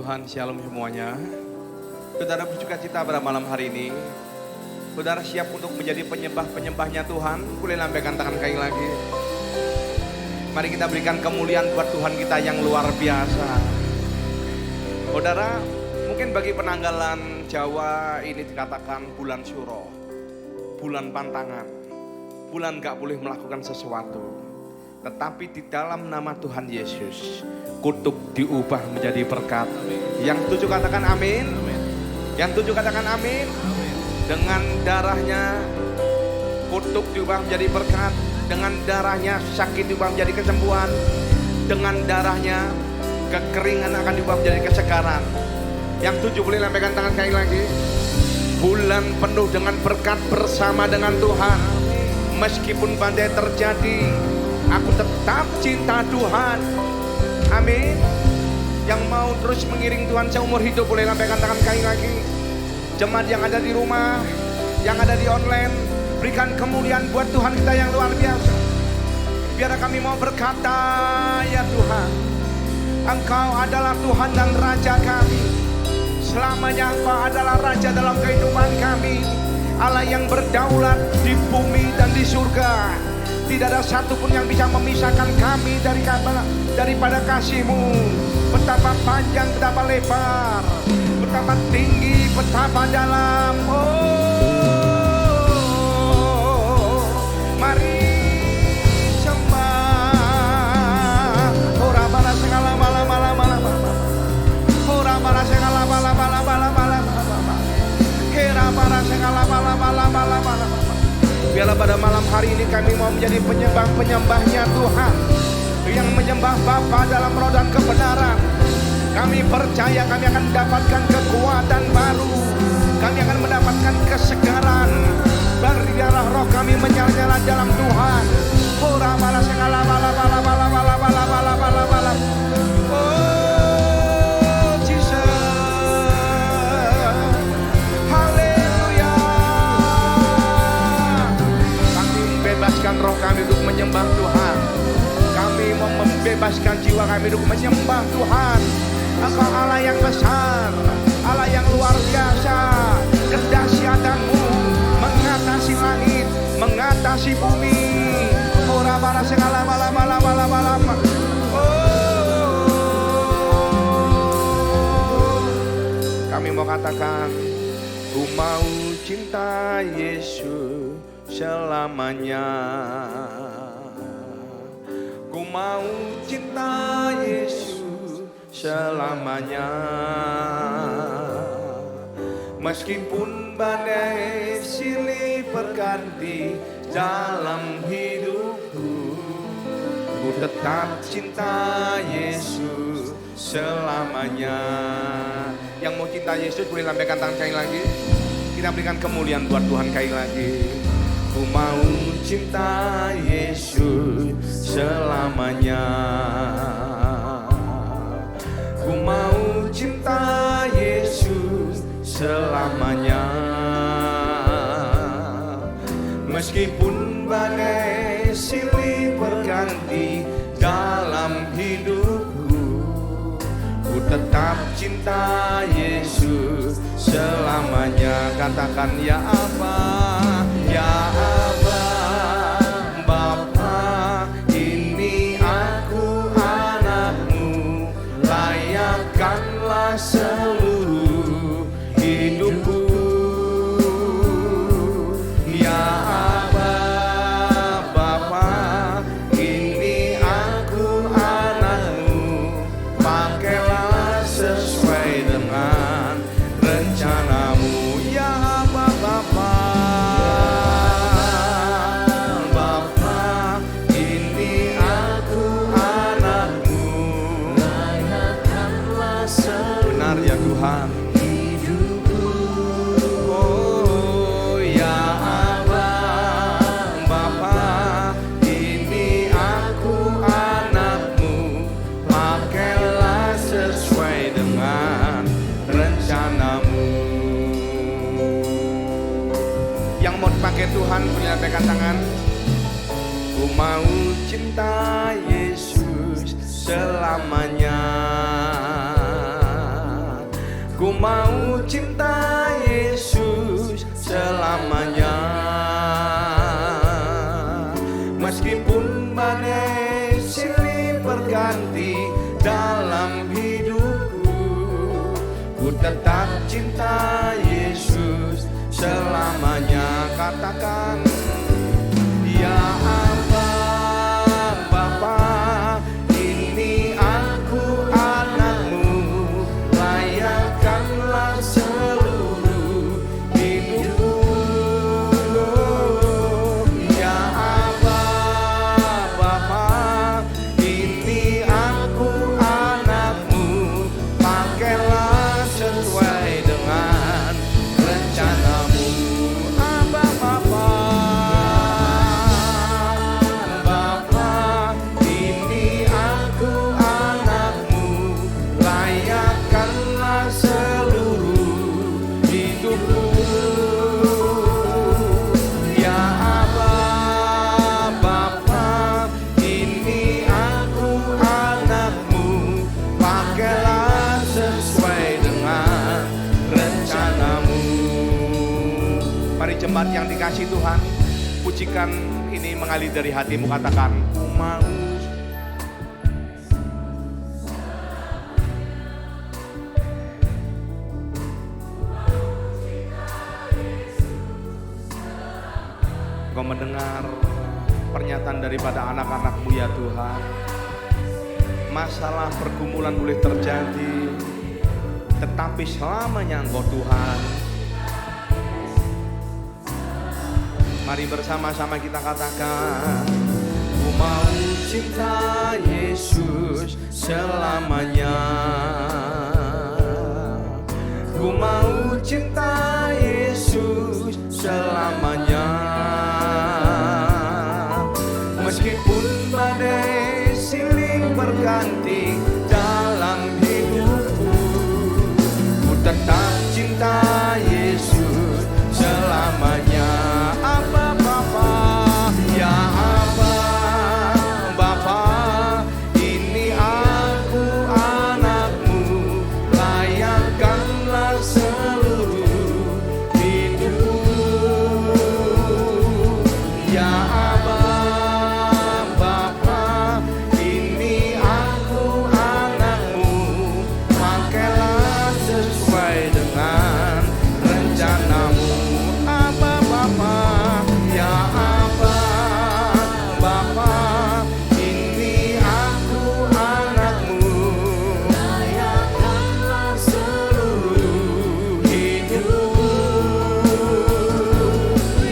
Tuhan, shalom semuanya. Saudara bersuka cita pada malam hari ini. Saudara siap untuk menjadi penyembah-penyembahnya Tuhan. Boleh lambaikan tangan kaki lagi. Mari kita berikan kemuliaan buat Tuhan kita yang luar biasa. Saudara, mungkin bagi penanggalan Jawa ini dikatakan bulan Syuro, bulan pantangan, bulan gak boleh melakukan sesuatu. Tetapi di dalam nama Tuhan Yesus, kutuk diubah menjadi berkat. Yang setuju katakan amin. Yang setuju katakan amin. Dengan darahnya kutuk diubah menjadi berkat. Dengan darahnya sakit diubah menjadi kesembuhan. Dengan darahnya kekeringan akan diubah menjadi kesegaran. Yang setuju boleh lambaikan tangan sekali lagi. Bulan penuh dengan berkat bersama dengan Tuhan. Meskipun badai terjadi, aku tetap cinta Tuhan. Amin. Yang terus mengiring Tuhan seumur hidup. Boleh lambaikan tangan sekali lagi. Jemaat yang ada di rumah, yang ada di online, berikan kemuliaan buat Tuhan kita yang luar biasa. Biar kami mau berkata, ya Tuhan, Engkau adalah Tuhan dan Raja kami. Selamanya Engkau adalah Raja dalam kehidupan kami. Allah yang berdaulat di bumi dan di surga. Tidak ada satupun yang bisa memisahkan kami daripada kasih-Mu. Betapa panjang, betapa lebar, betapa tinggi, betapa dalam. Oh, mari sembah. Ora bala segala bala bala bala bala. Ora bala segala bala bala bala bala. Kera bala segala bala bala bala bala. Biarlah pada malam hari ini kami mau menjadi penyembah-penyembahnya Tuhan, yang menyembah Bapa dalam roh dan kebenaran. Kami percaya kami akan mendapatkan kekuatan baru. Kami akan mendapatkan kesegaran. Biarlah roh kami menyala-nyala dalam Tuhan. Ora bala segala bala bala bala bala bala bala bala bala. Oh Jesus. Haleluya. Kami membebaskan roh kami untuk menyembah Tuhan. Kami mau membebaskan jiwa kami untuk menyembah Tuhan. Engkau Allah yang besar, Allah yang luar biasa. Kedahsyatan-Mu mengatasi langit, mengatasi bumi. Ora bala segala bala bala bala bala. Oh, kami mau katakan, ku mau cinta Yesus selamanya. Ku mau cinta Yesus selamanya. Meskipun badai silih berganti dalam hidupku, ku tetap cinta Yesus selamanya. Yang mau cinta Yesus boleh lambaikan tangan sekali lagi. Kita berikan kemuliaan buat Tuhan sekali lagi. Ku mau cinta Yesus selamanya. Ku mau cinta Yesus selamanya. Meskipun badai silih berganti dalam hidupku, ku tetap cinta Yesus selamanya. Katakan ya Aba, ya Aba, Bapa, ini aku anakmu, layakkanlah seluruh hidupku. Ya Aba, Bapa, ini aku anakmu, pakailah sesuai dengan rencanamu. Ya Aba, Bapa, Bapa, ini aku anakmu, layakkanlah seluruh. Benar ya Tuhan. Oh ya Aba, Bapa, ini aku anakmu, pakailah sesuai dengan rencanamu. Yang mau dipakai Tuhan punya pegang tangan. Ku mau cinta Yesus selamanya. Ku mau cinta Yesus selamanya. Meskipun badai silih berganti dalam hidupku, ku tetap cinta Yesus selamanya. Katakan ya Aba, Bapa, ini aku anakmu, layakkanlah seluruh hidupku. Ya Aba, Bapa, ini aku anakmu, pakailah sesuai dengan rencanamu. Aba, Bapa, Jemaat yang dikasih Tuhan, pujikan ini mengalir dari hatimu, katakan, ku mau. Kau mendengar pernyataan daripada anak-anak-Mu ya Tuhan. Masalah pergumulan boleh terjadi, tetapi selamanya Engkau Tuhan. Mari bersama-sama kita katakan, ku mau cinta Yesus selamanya. Ku mau cinta Yesus selamanya. Meskipun badai silih berganti dalam hidupku, ku tetap cinta Yesus selamanya. Abba Bapa, ya Abba Bapa, ini aku anakmu, layakkanlah seluruh hidupku. Ya Abba Bapa, ini aku anakmu, pakailah sesuai dengan rencanamu. Abba Bapa, ya Abba Bapa, ini aku anakmu, layakkanlah seluruh hidupku.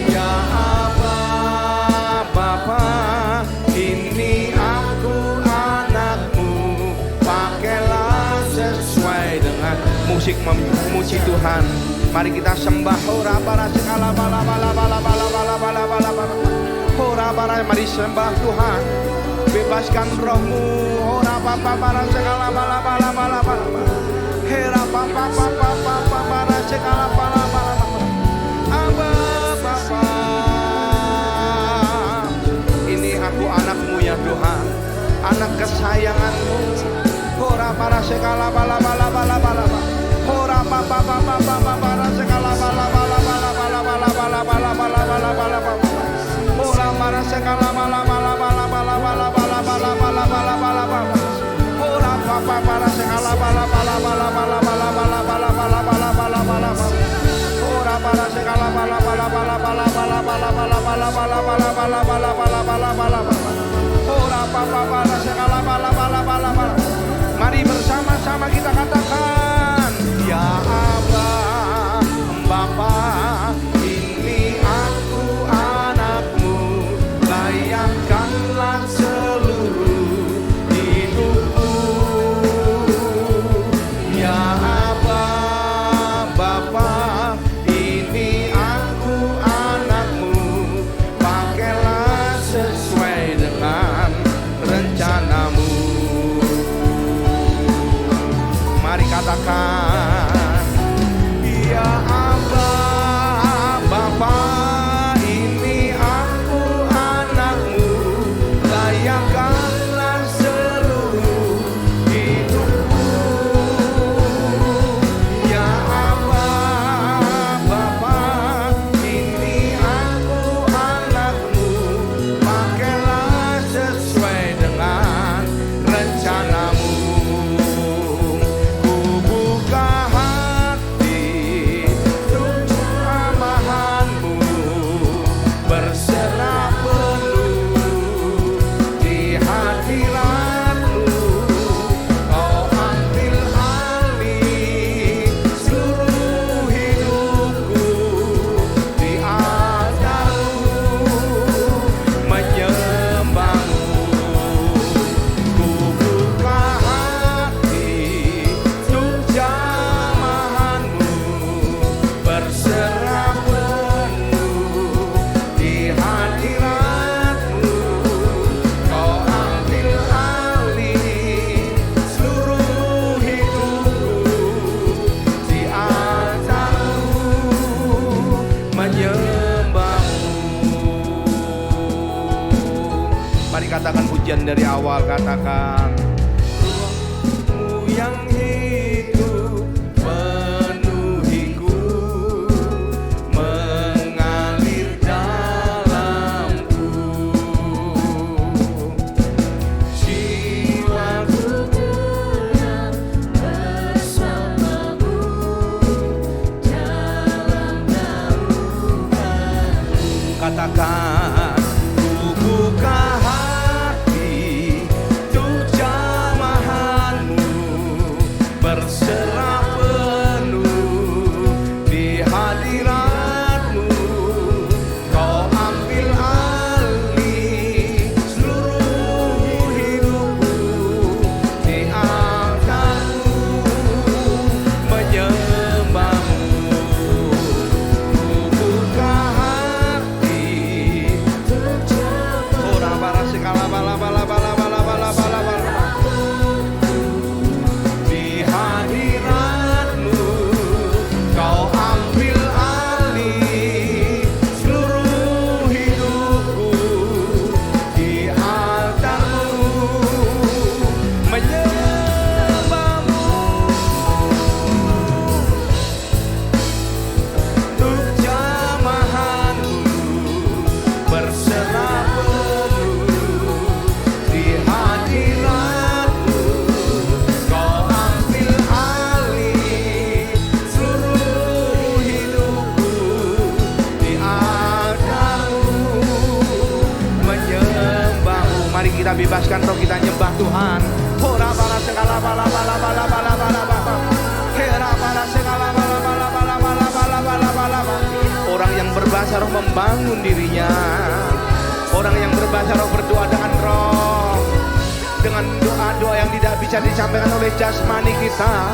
Ya Abba Bapa, ini aku anakmu, pakailah sesuai dengan musik memuji Tuhan. Mari kita sembah ora para segala bala bala bala bala bala bala bala bala. Ora para, mari sembah Tuhan. Bebaskan rohmu. Ora papa para segala bala bala bala bala. Hera papa papa papa para segala bala bala bala. Abba Bapa, ini aku anakmu ya Tuhan, anak kesayanganmu. Ora para segala bala bala bala bala. Ora papa papa papa para segala bala bala bala bala bala bala bala bala bala bala bala. Ora para segala bala bala bala bala bala bala bala bala bala bala bala. Ora papa para segala bala bala bala bala bala bala bala bala bala bala bala. Ora para segala bala bala bala bala bala bala bala bala bala bala bala bala bala bala bala. Ora papa para segala bala bala bala bala. Mari bersama-sama kita katakan, ya Abba Bapa, ini aku anakmu, layakkanlah seluruh hidupku. Ya Abba Bapa, ini aku anakmu, pakailah sesuai dengan rencanamu. Mari katakan, ya Abba Bapa, ini aku anakmu, layakkanlah seluruh hidupku. Ya Abba Bapa, ini aku anakmu, pakailah sesuai dengan rencanamu. Katakan pujian dari awal, katakan, Rohmu yang hidup penuhiku, mengalir berserah penuh di hadirat-Mu. Kau ambil alih seluruh hidupku di altar-Mu, menyembah-Mu. Ku buka hati, ora bara segala bala bala bala bala bala bala bala. Di hadirat-Mu, Kau ambil alih seluruh hidupku di altar-Mu, menyembah-Mu. Untuk jamahan-Mu berserah penuh di hadirat-Mu. Kau ambil alih seluruh hidupku di altar-Mu, menyembah-Mu. Mari kita bebaskan roh kita, nyembah Tuhan. Ora bala segala bala bala bala bala bala bala. Hera bala segala bala bala bala bala bala bala bala bala. Orang yang berbahasa roh membangun dirinya. Orang yang berbahasa roh berdoa dengan roh, dengan doa-doa yang tidak bisa disampaikan oleh jasmani kita.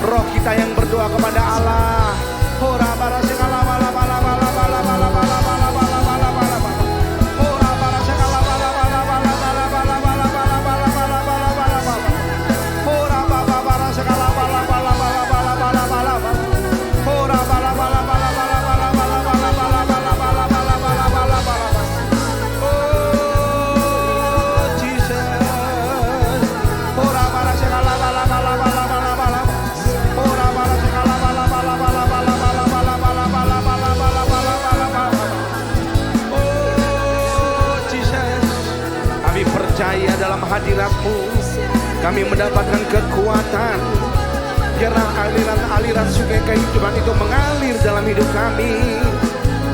Roh kita yang berdoa kepada Allah. Ora bara segala bala bala bala bala bala bala bala bala bala bala bala. Ora bara segala bala bala bala bala bala bala bala bala bala bala bala bala. Ora bara segala bala bala bala bala bala bala bala. Ora bala bala bala bala bala bala bala bala bala bala bala bala bala bala. Oh Jesus. Ora bara segala bala bala bala bala bala. Ora bara segala bala bala bala bala bala bala bala bala bala bala bala bala bala. Oh Jesus. Kami percaya dalam hadirat-Mu kami mendapatkan kekuatan. Biarlah aliran-aliran sungai kehidupan itu mengalir dalam hidup kami.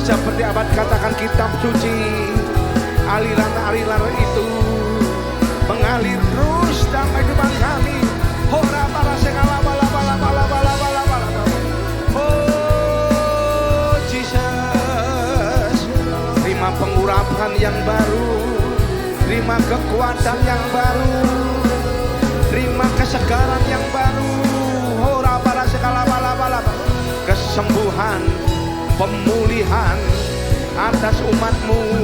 Seperti abad katakan kitab suci, aliran-aliran itu mengalir terus dalam kehidupan kami. Ora bara segala bala bala bala bala bala bala. Oh Jesus, terima pengurapan yang baru, terima kekuatan yang baru, terima kesegaran yang baru. Ora bara segala bala bala bala. Kesembuhan, pemulihan atas umat-Mu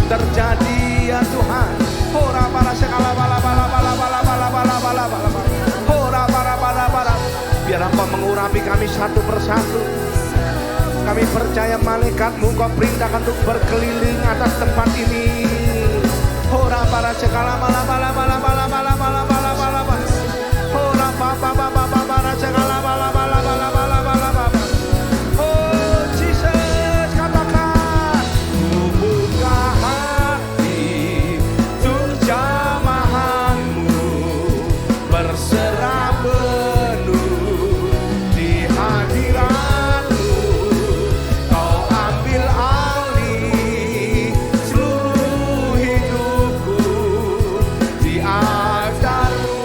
terjadi ya Tuhan. Ora bara segala bala bala bala bala bala bala bala bala. Ora bara bala bala. Biar Engkau mengurapi kami satu persatu. Kami percaya malaikat-Mu Kau perintahkan untuk berkeliling atas tempat ini. Ora bara segala bala bala bala bala bala bala bala bala bala. Ora baba baba bala segala bala bala bala bala bala bala. Oh Jesus, katakan ku buka hati untuk jamahan-Mu berserah penuh di hadirat-Mu. Kau ambil alih seluruh hidupku di altar-Mu,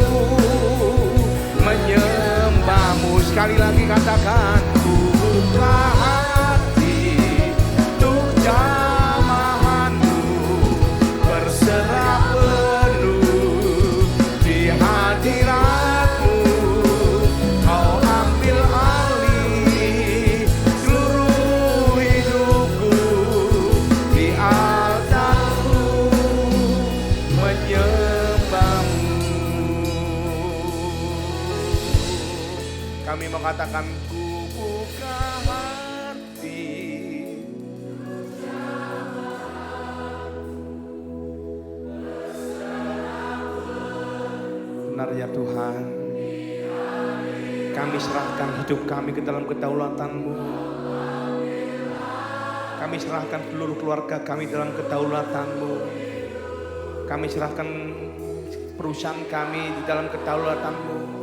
menyembah-Mu. Sekali lagi katakan ku buka hati untuk jamahan-Mu berserah penuh di hadirat-Mu. Kau ambil alih seluruh hidupku di altar-Mu, menyembah-Mu. Kami mengatakan ku buka hati. Benar ya Tuhan, kami serahkan hidup kami ke dalam kedaulatan-Mu. Kami serahkan seluruh keluarga kami dalam kedaulatan-Mu. Kami serahkan perusahaan kami di dalam kedaulatan-Mu.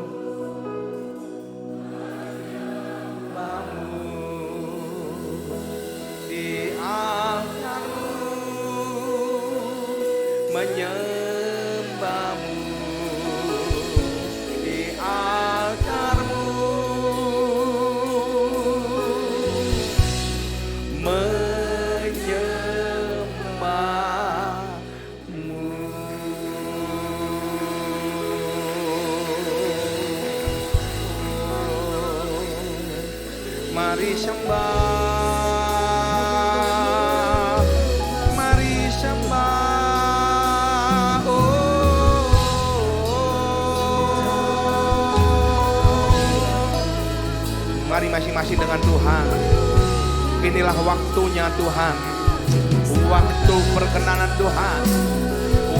Di altar-Mu, menyembah-Mu di altar. Mari sembah, mari sembah. Mari masing-masing dengan Tuhan. Inilah waktunya Tuhan, waktu perkenanan Tuhan,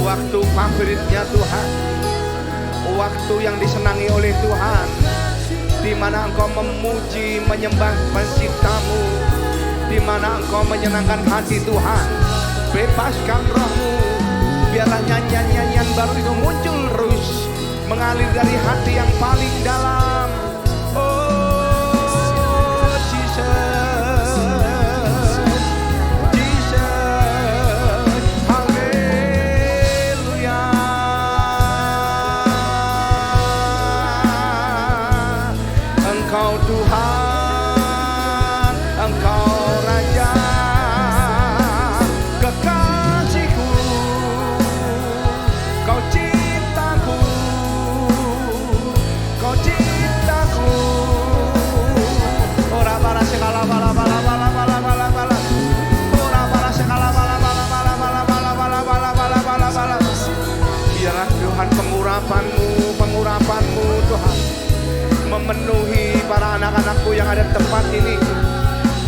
waktu favoritnya Tuhan, waktu yang disenangi oleh Tuhan, di mana engkau memuji, menyembah penciptamu, di mana engkau menyenangkan hati Tuhan. Bebaskan rohmu, biarlah nyanyian-nyanyian baru itu muncul terus, mengalir dari hati yang paling dalam. Oh Jesus, Jesus, haleluya. Engkau Tuhan, Engkau Raja, kekasihku, Kau cintaku, Kau cintaku. Ora para segala bala bala bala bala bala bala. Ora para segala bala bala bala bala bala bala bala bala bala bala. Biarlah Tuhan pengurapan-Mu, pengurapan-Mu Tuhan memenuhi para anak-anakku yang ada di tempat ini.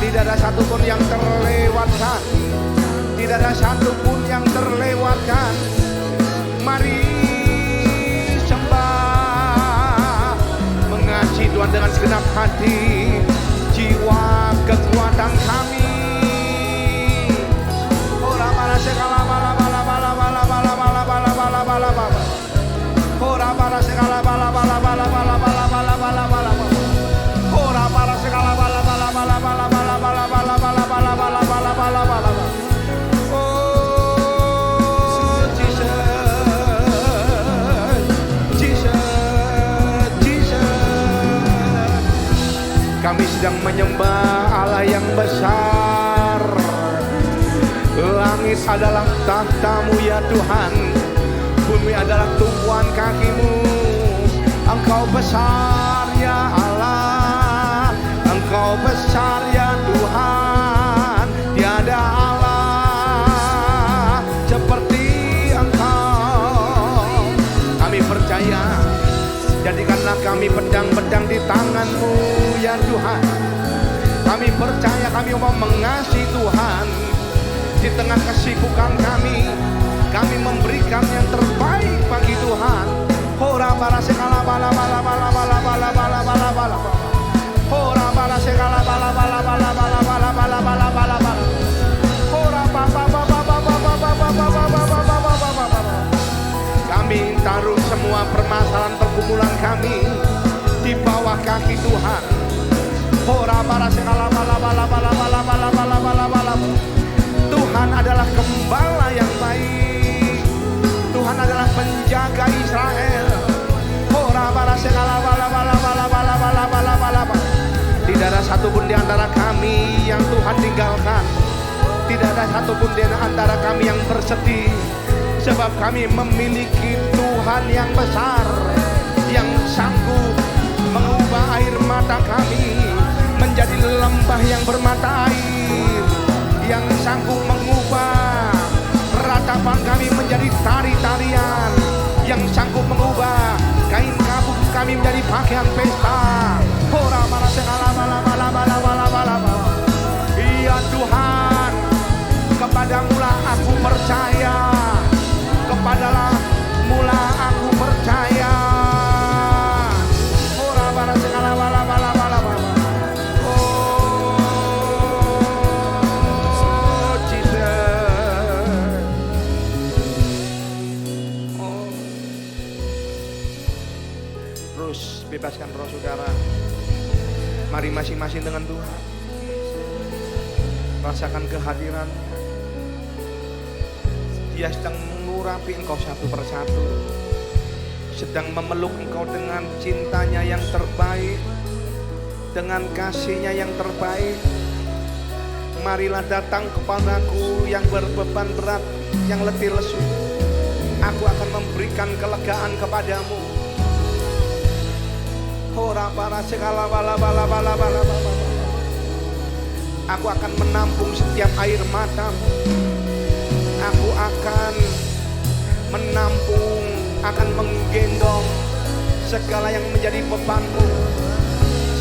Tidak ada satupun yang terlewatkan, tidak ada satupun yang terlewatkan. Mari sembah, mengasihi Tuhan dengan segenap hati, jiwa kekuatan kami. Ora para segala bala bala bala bala bala bala bala bala bala bala. Ora para segala bala bala bala bala bala bala bala bala. Ora para segala bala bala bala bala bala bala bala bala bala bala bala bala bala. Oh Jesus, Jesus, Jesus. Kami sedang menyembah Allah yang besar. Langit adalah tahta-Mu ya Tuhan, bumi adalah tumpuan kaki-Mu. Engkau besar ya Allah, Engkau besar ya Tuhan. Tiada Allah seperti Engkau. Kami percaya, jadikanlah kami pedang-pedang di tangan-Mu ya Tuhan. Kami percaya kami mau mengasihi Tuhan. Di tengah kesibukan kami memberikan yang terbaik bagi Tuhan. Ora para segala bala bala bala bala bala bala bala bala. Ora para segala bala bala bala bala bala bala bala bala bala. Ora pa pa pa pa pa pa pa pa pa pa pa pa pa. Kami taruh semua permasalahan pergumulan kami di bawah kaki Tuhan. Ora para segala bala bala bala bala bala bala bala bala. Tuhan adalah gembala yang baik. Tuhan adalah penjaga Israel. Ora para segala bala bala bala bala bala bala bala. Tidak ada satupun di antara kami yang Tuhan tinggalkan. Tidak ada satupun di antara kami yang bersedih, sebab kami memiliki Tuhan yang besar, yang sanggup mengubah air mata kami menjadi lembah yang bermata air, yang sanggup mengubah ratapan kami menjadi tari-tarian, yang sanggup mengubah kain kabung kami menjadi pakaian pesta. Ora mana segala bala bala bala bala bala. Iya Tuhan, kepadamu-lah aku percaya, kepadalah mula aku percaya. Ora mana segala bala bala bala bala. Bebaskan roh saudara. Mari masing-masing dengan Tuhan. Rasakan kehadiran-Nya. Dia sedang mengurapi engkau satu persatu, sedang memeluk engkau dengan cintanya yang terbaik, dengan kasih-Nya yang terbaik. Marilah datang kepadaku yang berbeban berat, yang letih lesu. Aku akan memberikan kelegaan kepadamu. Ora para segala bala bala bala bala bala. Aku akan menampung setiap air matamu. Aku akan menampung, akan menggendong segala yang menjadi bebanmu.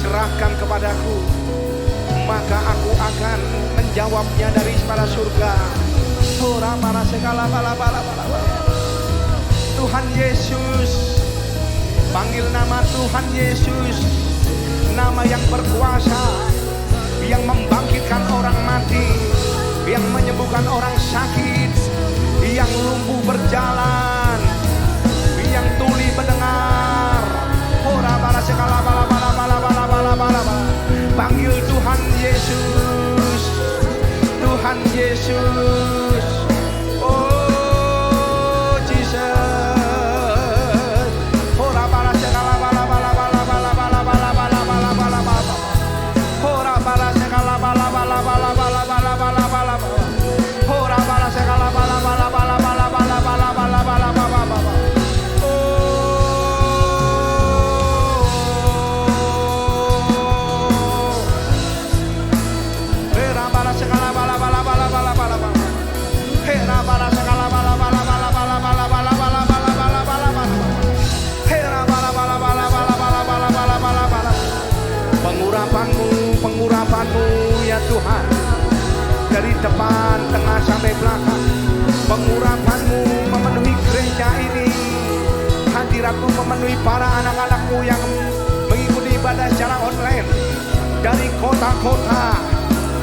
Serahkan kepadaku, maka aku akan menjawabnya dari para surga. Ora para segala bala. Tuhan Yesus, panggil nama Tuhan Yesus, nama yang berkuasa, yang membangkitkan orang mati, yang menyembuhkan orang sakit, yang lumpuh berjalan, yang tuli mendengar. Ora para segala bala. Panggil Tuhan Yesus, Tuhan Yesus. Oh Jesus. Ora para segala bala. Ora para segala bala. Ora para segala bala. Pengurapanmu ya Tuhan, dari depan, tengah sampai belakang. Pengurapanmu memenuhi gereja ini. Hadiratmu memenuhi para anak-anakmu yang mengikuti ibadah secara online, dari kota-kota,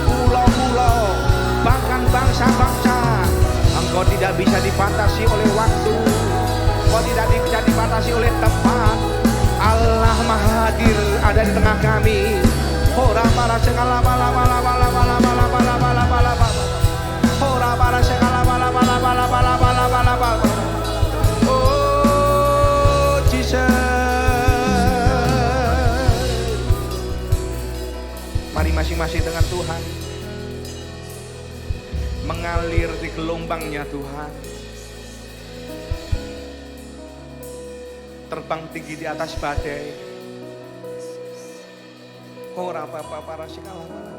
pulau-pulau, bahkan bangsa-bangsa. Engkau tidak bisa dibatasi oleh waktu, Engkau tidak bisa dibatasi oleh tempat. Allah Maha Hadir ada di tengah kami. Ora para segala bala. Ora para segala bala. Oh Jesus. Mari masing-masing dengan Tuhan mengalir di gelombangnya Tuhan. Terbang tinggi di atas badai. Ora para segala bala.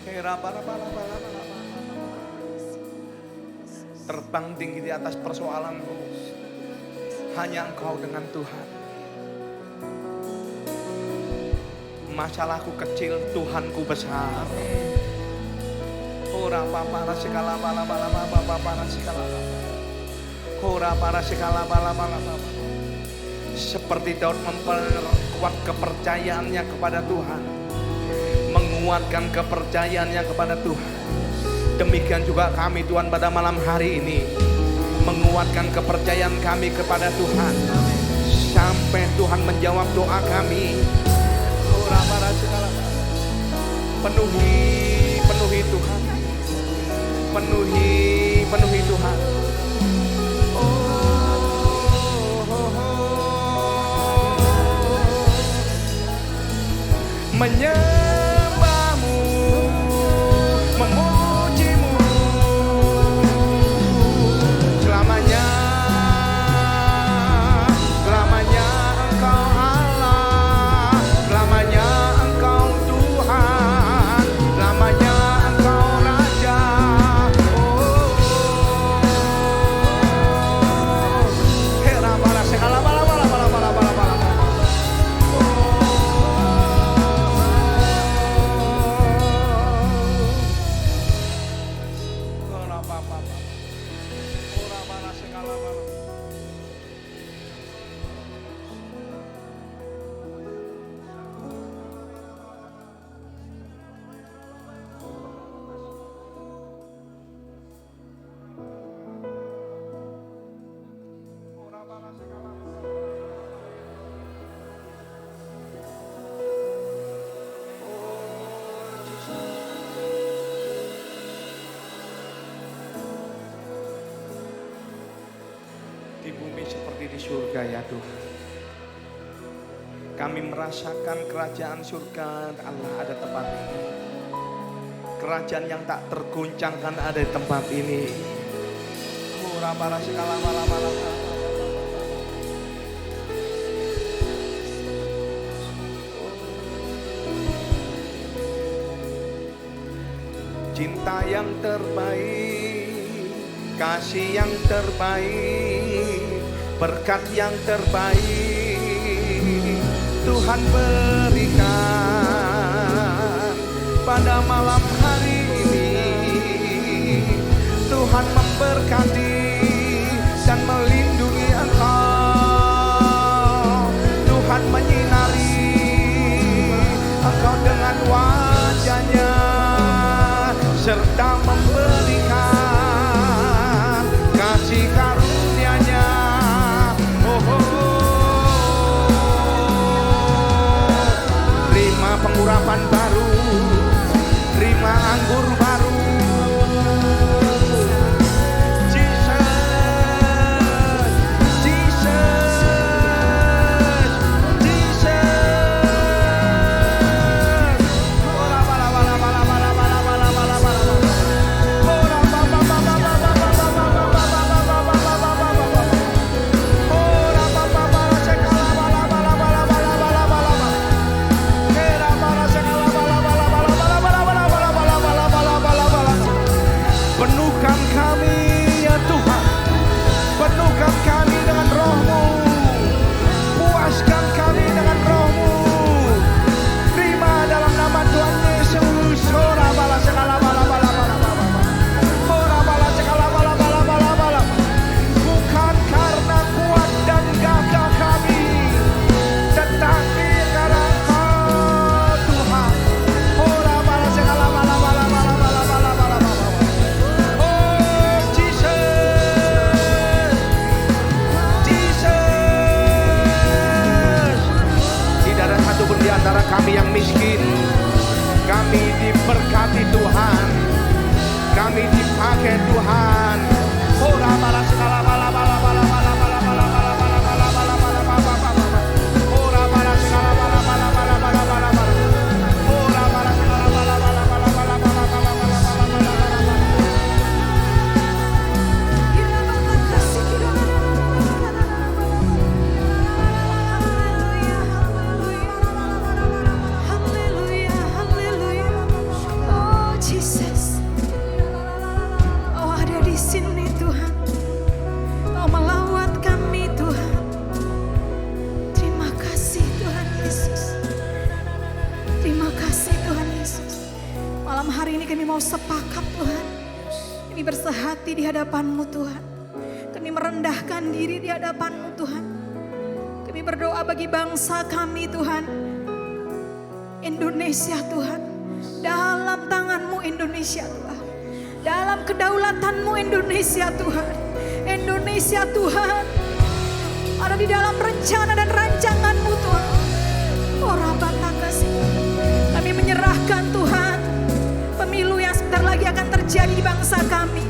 Kera para bala. Terbang tinggi di atas persoalanmu. Hanya Engkau dengan Tuhan. Masalahku kecil, Tuhanku besar. Ora para segala bala. Para segala bala. Ora para segala bala. Seperti Daud memperkuat kepercayaannya kepada Tuhan, menguatkan kepercayaannya kepada Tuhan. Demikian juga kami Tuhan pada malam hari ini menguatkan kepercayaan kami kepada Tuhan sampai Tuhan menjawab doa kami. Penuhi Tuhan, penuhi Tuhan. Menyembahmu, memujimu selamanya. Selamanya Engkau Allah, selamanya Engkau Tuhan, selamanya Engkau Raja. Hera para segala bala. Di bumi seperti di surga ya Tuhan. Kami merasakan kerajaan surga Allah ada tempat ini. Kerajaan yang tak tergoncangkan ada di tempat ini. Ora para segala bala. cinta yang terbaik, kasih yang terbaik, berkat yang terbaik Tuhan berikan pada malam hari ini. Tuhan memberkati dan melindungi engkau. Tuhan menyinari engkau dengan wajah-Nya serta memberikan kasih karunia-Nya. Terima pengurapan baru, terima anggur baru. Penuhkan kami ya Tuhan, penuhkan kami dengan Roh-Mu, puaskan kami dengan Roh-Mu. Terima dalam nama Tuhan Yesus. Ora bala segala bala bala bala bala, ora bala segala bala bala bala bala. Bukan karena kuat dan gagah kami, tetapi karena Engkau Tuhan. Ora bala segala bala bala bala bala bala bala bala. Satupun di antara kami yang miskin, kami diberkati Tuhan, kami dipakai Tuhan. Ora bala segala bala bala bala bala bala bala bala bala bala bala bala bala. Ora bala segala bala bala bala bala bala bala. Ora bala segala bala bala bala bala bala bala bala bala. Hari ini kami mau sepakat Tuhan, kami bersehati di hadapan-Mu Tuhan, kami merendahkan diri di hadapan-Mu Tuhan. Kami berdoa bagi bangsa kami Tuhan, Indonesia Tuhan, dalam tangan-Mu Indonesia Tuhan, dalam kedaulatan-Mu Indonesia Tuhan. Indonesia Tuhan ada di dalam rencana dan rancangan-Mu Tuhan. Kami menyerahkan Tuhan pemilu yang sebentar lagi akan terjadi di bangsa kami.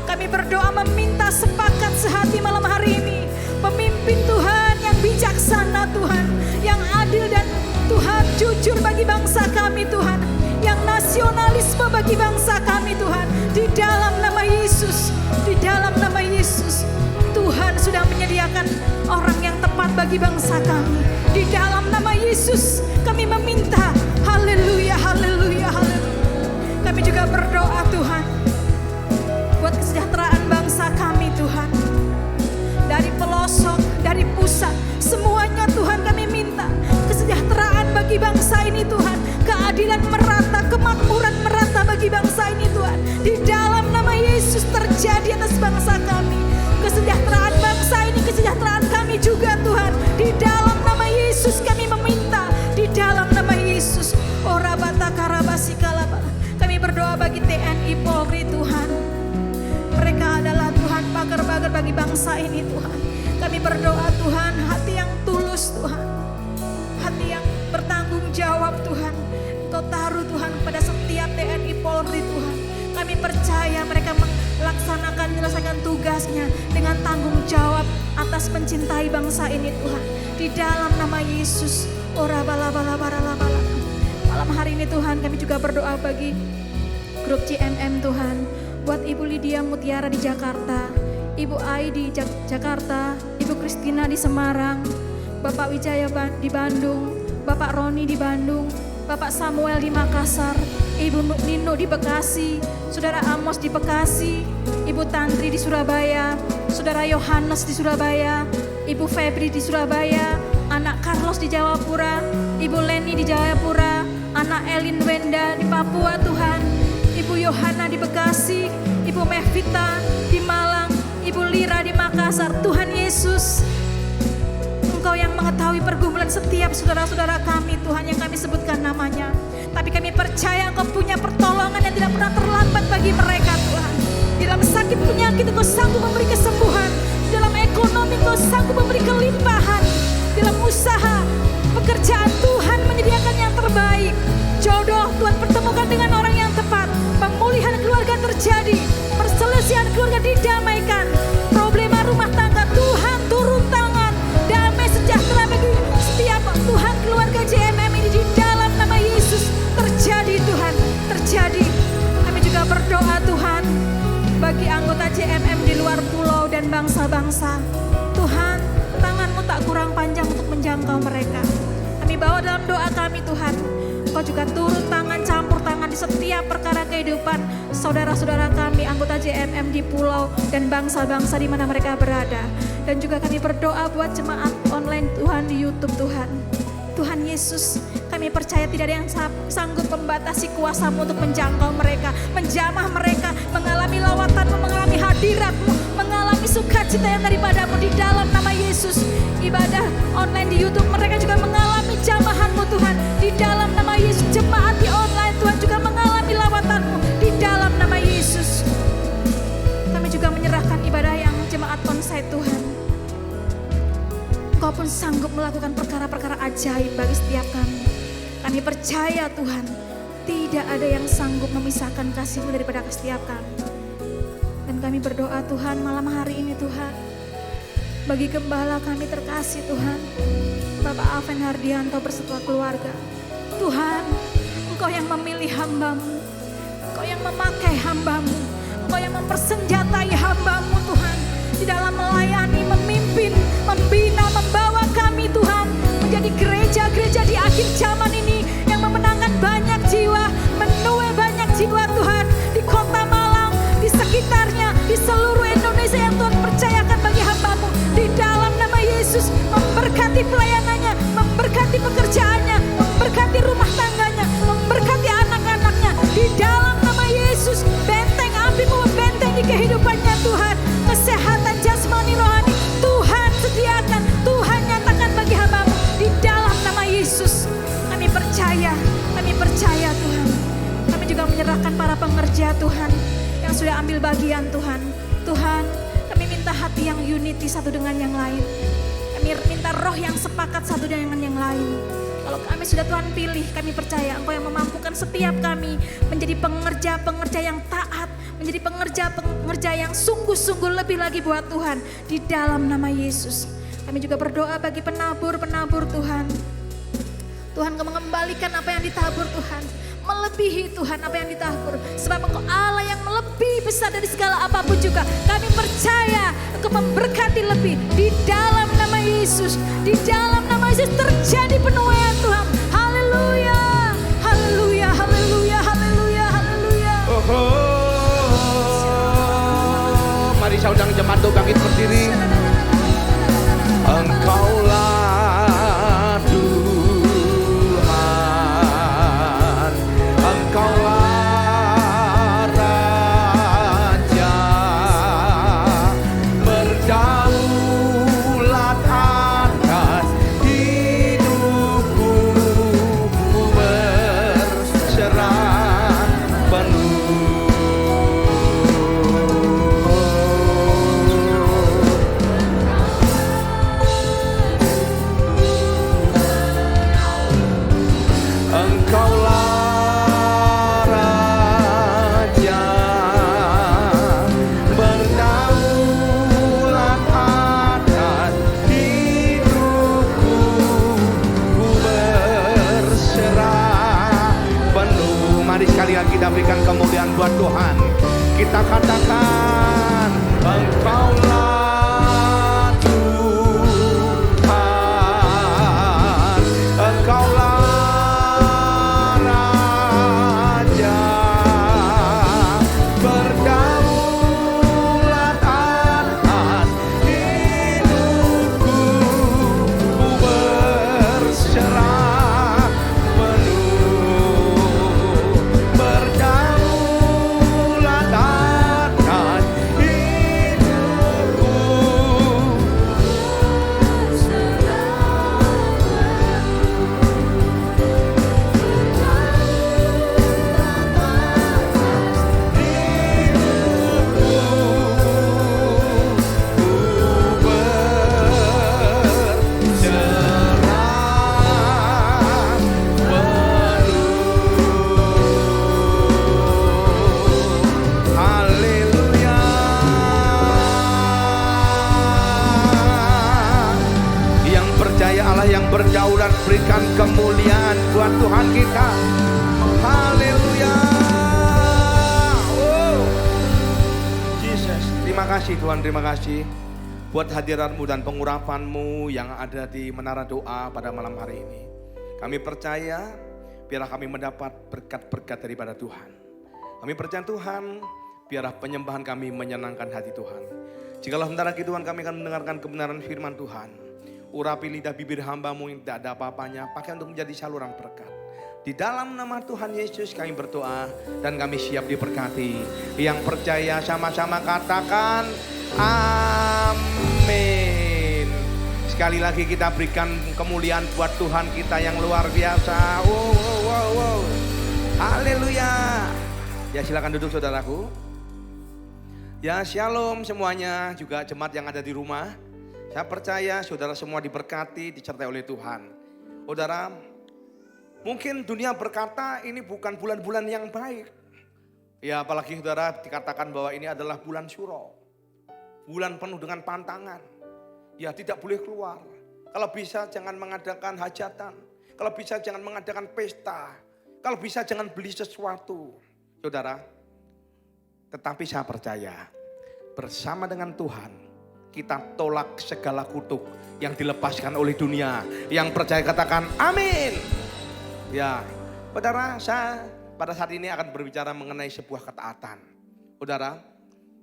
Kami berdoa meminta sepakat sehati malam hari ini. Pemimpin Tuhan yang bijaksana Tuhan, yang adil dan Tuhan jujur bagi bangsa kami Tuhan, yang nasionalisme bagi bangsa kami Tuhan. Di dalam nama Yesus, di dalam nama Yesus, Tuhan sudah menyediakan orang yang tepat bagi bangsa kami. Di dalam nama Yesus kami meminta, haleluya, haleluya, haleluya. Kami juga berdoa Tuhan buat kesejahteraan bangsa kami Tuhan. Dari pelosok, dari pusat, semuanya Tuhan kami minta kesejahteraan bagi bangsa ini Tuhan. Keadilan merata, kemakmuran merata bagi bangsa ini Tuhan. Di dalam nama Yesus terjadi atas bangsa kami. Kesejahteraan bangsa ini, kesejahteraan kami juga Tuhan. Di dalam nama Yesus kami meminta. Di dalam nama Yesus. Ora bata karabasi kalaba. Kami berdoa bagi TNI Polri Tuhan. Mereka adalah Tuhan pagar-pagar bagi bangsa ini Tuhan. Kami berdoa Tuhan, hati yang tulus Tuhan, hati yang bertanggung jawab Tuhan. Engkau taruh Tuhan pada setiap TNI Polri Tuhan. Kami percaya mereka menyelesaikan tugasnya dengan tanggung jawab atas mencintai bangsa ini Tuhan. Di dalam nama Yesus. Ora bala bala bala bala. Malam hari ini Tuhan kami juga berdoa bagi grup CMM Tuhan. Buat Ibu Lydia Mutiara di Jakarta, Ibu Ai di Jakarta, Ibu Kristina di Semarang, Bapak Wijaya di Bandung, Bapak Roni di Bandung, Bapak Samuel di Makassar, Ibu Nino di Bekasi, Saudara Amos di Bekasi, Ibu Tantri di Surabaya, Saudara Yohanes di Surabaya, Ibu Febri di Surabaya, anak Carlos di Jayapura, Ibu Leni di Jayapura, anak Elin Wenda di Papua Tuhan, Ibu Yohana di Bekasi, Ibu Mevita di Malang, Ibu Lira di Makassar. Tuhan Yesus, Engkau yang mengetahui pergumulan setiap saudara-saudara kami Tuhan yang kami sebutkan namanya. Tapi kami percaya Engkau punya pertolongan yang tidak pernah terlambat bagi mereka Tuhan. Di dalam sakit penyakit Engkau sanggup memberi kesembuhan. Di dalam ekonomi Engkau sanggup memberi kelimpahan. Di dalam usaha, pekerjaan Tuhan menyediakan yang terbaik. Jodoh Tuhan pertemukan dengan orang yang tepat. Pemulihan keluarga terjadi. Perselisihan keluarga didamaikan. Problema rumah tangga Tuhan turun tangan. Damai sejahtera bagi setiap Tuhan keluarga JMM ini di dalam nama Yesus. Terjadi Tuhan, terjadi. Kami juga berdoa Tuhan bagi anggota JMM di luar pulau dan bangsa-bangsa. Tuhan, tangan-Mu tak kurang panjang untuk menjangkau mereka. Kami bawa dalam doa kami Tuhan. Kau juga turun tangan, campur tangan di setiap perkara kehidupan saudara-saudara kami, anggota JMM di pulau dan bangsa-bangsa di mana mereka berada. Dan juga kami berdoa buat jemaat online Tuhan di YouTube Tuhan. Tuhan Yesus, kami percaya tidak ada yang sanggup membatasi kuasa-Mu untuk menjangkau mereka, menjamah mereka, mengalami lawatan-Mu, mengalami hadirat-Mu, mengalami sukacita yang daripada-Mu di dalam nama Yesus. Ibadah online di YouTube mereka juga mengalami jamahan-Mu Tuhan di dalam nama Yesus. Jemaat di online Tuhan juga mengalami lawatan-Mu di dalam nama Yesus. Kami juga menyerahkan ibadah yang jemaat onsite Tuhan. Engkau pun sanggup melakukan perkara-perkara ajaib bagi setiap kami. Kami percaya Tuhan, tidak ada yang sanggup memisahkan kasih-Mu daripada setiap kami. Dan kami berdoa Tuhan malam hari ini Tuhan, bagi gembala kami terkasih Tuhan, Bapak Alven Hardianto beserta keluarga. Tuhan, Engkau yang memilih hamba-Mu, Engkau yang memakai hamba-Mu, Engkau yang mempersenjatai hamba-Mu Tuhan, di dalam melayani, memimpin, membina, membawa kami Tuhan menjadi gereja-gereja di akhir zaman ini yang memenangkan banyak jiwa, menuai banyak jiwa Tuhan di kota Malang, di sekitarnya, di seluruh Indonesia yang Tuhan percayakan bagi hamba-Mu. Di dalam nama Yesus, memberkati pelayanannya, memberkati pekerjaannya, memberkati rumah tangganya, memberkati anak-anaknya. Di dalam nama Yesus, benteng api-Mu membenteng di kehidupannya Tuhan. Kesehatan jasmani rohani Tuhan sediakan, Tuhan nyatakan bagi hamba-Mu di dalam nama Yesus. Kami percaya Tuhan. Kami juga menyerahkan para pengerja Tuhan yang sudah ambil bagian Tuhan. Tuhan, kami minta hati yang unity satu dengan yang lain. Kami minta roh yang sepakat satu dengan yang lain. Kalau kami sudah Tuhan pilih, kami percaya Engkau yang memampukan setiap kami menjadi pengerja-pengerja yang taat, menjadi pengerja-pengerja yang sungguh-sungguh lebih lagi buat Tuhan di dalam nama Yesus. Kami juga berdoa bagi penabur-penabur Tuhan. Tuhan Engkau mengembalikan apa yang ditabur Tuhan, melebihi Tuhan apa yang ditabur. Sebab Engkau Allah yang lebih besar dari segala apapun juga. Kami percaya Engkau memberkati lebih di dalam nama Yesus. Di dalam nama Yesus terjadi penuaian Tuhan. Haleluya, haleluya, haleluya, haleluya, haleluya. Mari saudara jemaat itu bangkit berdiri. Engkaulah Tuhan, Engkaulah Raja, berdaulat atas hidupku, ku berserah penuh. Engkaulah Raja, berdaulat atas hidupku, ku berserah penuh. Mari sekalian kita berikan kemuliaan buat Tuhan. Kita katakan, Engkaulah Tuhan, Engkaulah buat Tuhan kita. Haleluya. Oh, Jesus, terima kasih Tuhan, terima kasih buat hadiratmu dan pengurapanmu yang ada di menara doa pada malam hari ini. Kami percaya biarlah kami mendapat berkat-berkat daripada Tuhan. Kami percaya Tuhan, biarlah penyembahan kami menyenangkan hati Tuhan. Jikalau sebentar lagi Tuhan kami akan mendengarkan kebenaran firman Tuhan. Urapi lidah bibir hambamu yang tidak ada apa-apanya, pakai untuk menjadi saluran berkat. Di dalam nama Tuhan Yesus kami berdoa dan kami siap diberkati. Yang percaya sama-sama katakan amin. Sekali lagi kita berikan kemuliaan buat Tuhan kita yang luar biasa. Wow. Haleluya. Ya silakan duduk saudaraku. Ya shalom semuanya, juga jemaat yang ada di rumah. Saya percaya saudara semua diberkati, disertai oleh Tuhan. Saudara, mungkin dunia berkata ini bukan bulan-bulan yang baik. Ya apalagi saudara dikatakan bahwa ini adalah bulan Syuro. Bulan penuh dengan pantangan. Ya tidak boleh keluar. Kalau bisa jangan mengadakan hajatan. Kalau bisa jangan mengadakan pesta. Kalau bisa jangan beli sesuatu. Saudara, tetapi saya percaya bersama dengan Tuhan kita tolak segala kutuk yang dilepaskan oleh dunia. Yang percaya katakan amin. Ya, saudara, saya pada saat ini akan berbicara mengenai sebuah ketaatan. Saudara,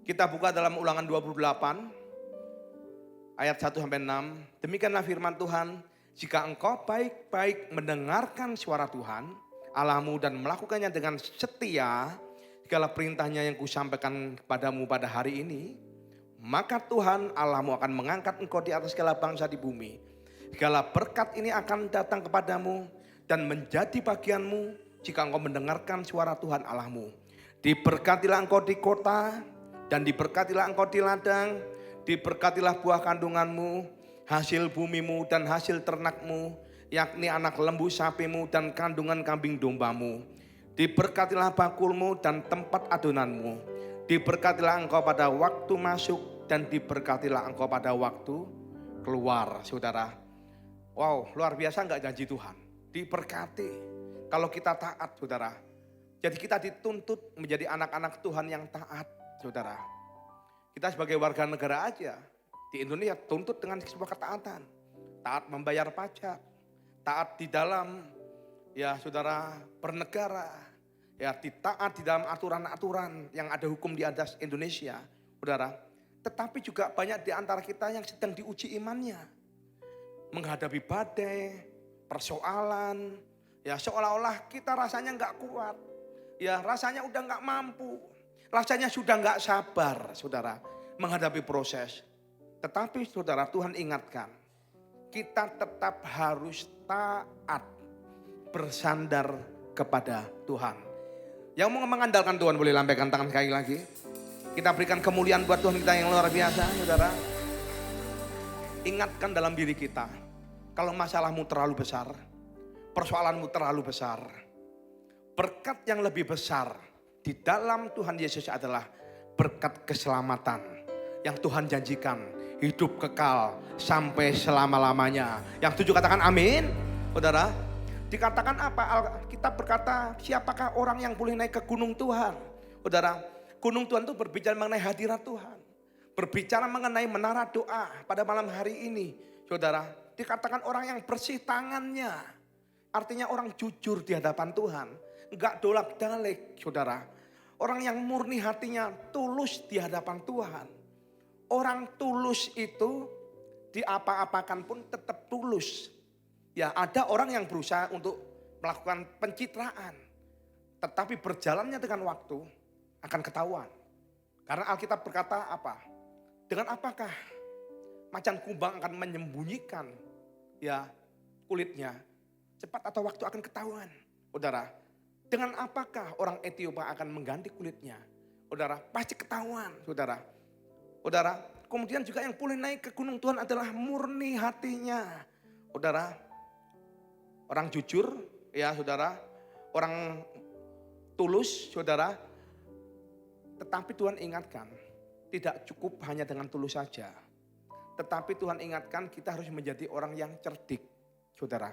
kita buka dalam Ulangan 28 ayat 1-6. Demikianlah firman Tuhan, jika engkau baik-baik mendengarkan suara Tuhan Allahmu dan melakukannya dengan setia, segala perintahnya yang kusampaikan kepadamu pada hari ini, maka Tuhan Allahmu akan mengangkat engkau di atas segala bangsa di bumi. Segala berkat ini akan datang kepadamu dan menjadi bagianmu jika engkau mendengarkan suara Tuhan Allahmu. Diberkatilah engkau di kota dan diberkatilah engkau di ladang. Diberkatilah buah kandunganmu, hasil bumimu dan hasil ternakmu, yakni anak lembu sapimu dan kandungan kambing dombamu. Diberkatilah bakulmu dan tempat adonanmu. Diberkatilah engkau pada waktu masuk dan diberkatilah engkau pada waktu keluar. Saudara, wow, luar biasa enggak janji Tuhan? Diberkati kalau kita taat, saudara. Jadi kita dituntut menjadi anak-anak Tuhan yang taat, saudara. Kita sebagai warga negara aja di Indonesia tuntut dengan sebuah ketaatan. Taat membayar pajak, taat di dalam ya saudara bernegara, ya taat di dalam aturan-aturan yang ada hukum di atas Indonesia, saudara. Tetapi juga banyak di antara kita yang sedang diuji imannya. Menghadapi badai, persoalan, ya seolah-olah kita rasanya nggak kuat. Ya rasanya udah nggak mampu. Rasanya sudah nggak sabar, saudara, menghadapi proses. Tetapi saudara, Tuhan ingatkan, kita tetap harus taat, bersandar kepada Tuhan. Yang mau mengandalkan Tuhan boleh lambaikan tangan sekali lagi. Kita berikan kemuliaan buat Tuhan kita yang luar biasa, saudara. Ingatkan dalam diri kita, kalau masalahmu terlalu besar, persoalanmu terlalu besar, berkat yang lebih besar di dalam Tuhan Yesus adalah berkat keselamatan yang Tuhan janjikan, hidup kekal sampai selama-lamanya. Yang setuju katakan amin. Saudara, dikatakan apa? Kita berkata, siapakah orang yang boleh naik ke gunung Tuhan? Saudara, gunung Tuhan itu berbicara mengenai hadirat Tuhan. Berbicara mengenai menara doa pada malam hari ini. Saudara, dikatakan orang yang bersih tangannya. Artinya orang jujur di hadapan Tuhan. Enggak dolak-dalik, saudara. Orang yang murni hatinya tulus di hadapan Tuhan. Orang tulus itu diapa-apakan pun tetap tulus. Ya ada orang yang berusaha untuk melakukan pencitraan. Tetapi berjalannya dengan waktu akan ketahuan. Karena Alkitab berkata apa? Dengan apakah macan kumbang akan menyembunyikan ya kulitnya? Cepat atau waktu akan ketahuan, saudara. Dengan apakah orang Ethiopia akan mengganti kulitnya? Saudara, pasti ketahuan, saudara. Saudara, kemudian juga yang boleh naik ke gunung Tuhan adalah murni hatinya. Saudara, orang jujur, ya saudara. Orang tulus, saudara. Tetapi Tuhan ingatkan, tidak cukup hanya dengan tulus saja. Tetapi Tuhan ingatkan kita harus menjadi orang yang cerdik, saudara.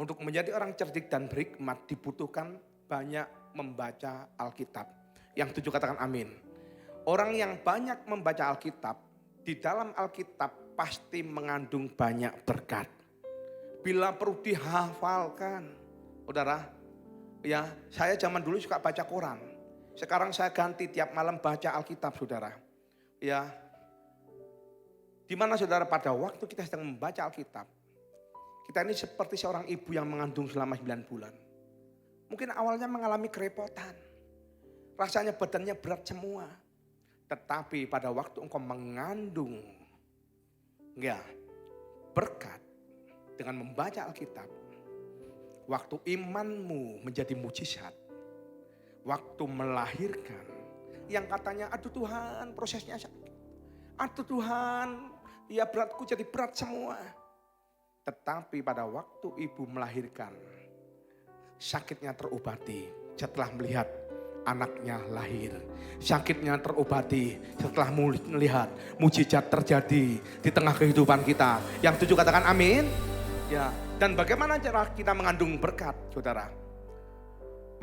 Untuk menjadi orang cerdik dan berhikmat dibutuhkan banyak membaca Alkitab. Yang 7 katakan amin. Orang yang banyak membaca Alkitab, di dalam Alkitab pasti mengandung banyak berkat. Bila perlu dihafalkan, saudara, ya saya zaman dulu suka baca koran. Sekarang saya ganti tiap malam baca Alkitab, saudara. Ya, di mana saudara pada waktu kita sedang membaca Alkitab, kita ini seperti seorang ibu yang mengandung selama 9 bulan. Mungkin awalnya mengalami kerepotan. Rasanya badannya berat semua. Tetapi pada waktu engkau mengandung ya, berkat dengan membaca Alkitab, waktu imanmu menjadi mujizat, waktu melahirkan, yang katanya aduh Tuhan prosesnya sakit, aduh Tuhan ya beratku jadi berat semua. Tetapi pada waktu ibu melahirkan, sakitnya terobati setelah melihat anaknya lahir. Sakitnya terobati setelah melihat mujizat terjadi di tengah kehidupan kita. Yang 7 katakan amin. Ya, dan bagaimana cara kita mengandung berkat, saudara?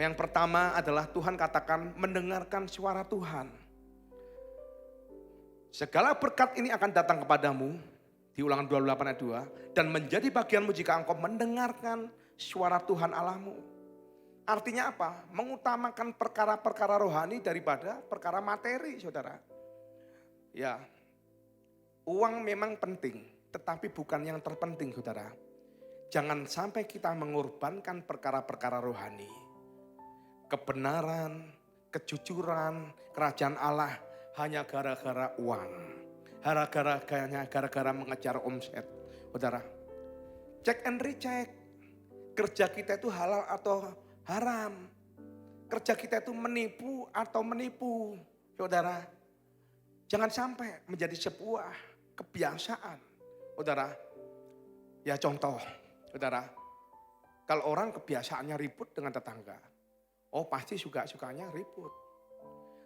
Yang pertama adalah Tuhan katakan mendengarkan suara Tuhan. Segala berkat ini akan datang kepadamu, di Ulangan 28 ayat 2, dan menjadi bagianmu jika engkau mendengarkan suara Tuhan Allahmu. Artinya apa? Mengutamakan perkara-perkara rohani daripada perkara materi, saudara. Ya, uang memang penting, tetapi bukan yang terpenting, saudara. Jangan sampai kita mengorbankan perkara-perkara rohani. Kebenaran, kejujuran, kerajaan Allah hanya gara-gara uang. Gara-gara mengejar omset. Saudara, cek and recheck. Kerja kita itu halal atau haram. Kerja kita itu menipu atau menipu. Saudara, jangan sampai menjadi sebuah kebiasaan. Saudara, ya contoh, saudara, kalau orang kebiasaannya ribut dengan tetangga, oh pasti sukanya ribut.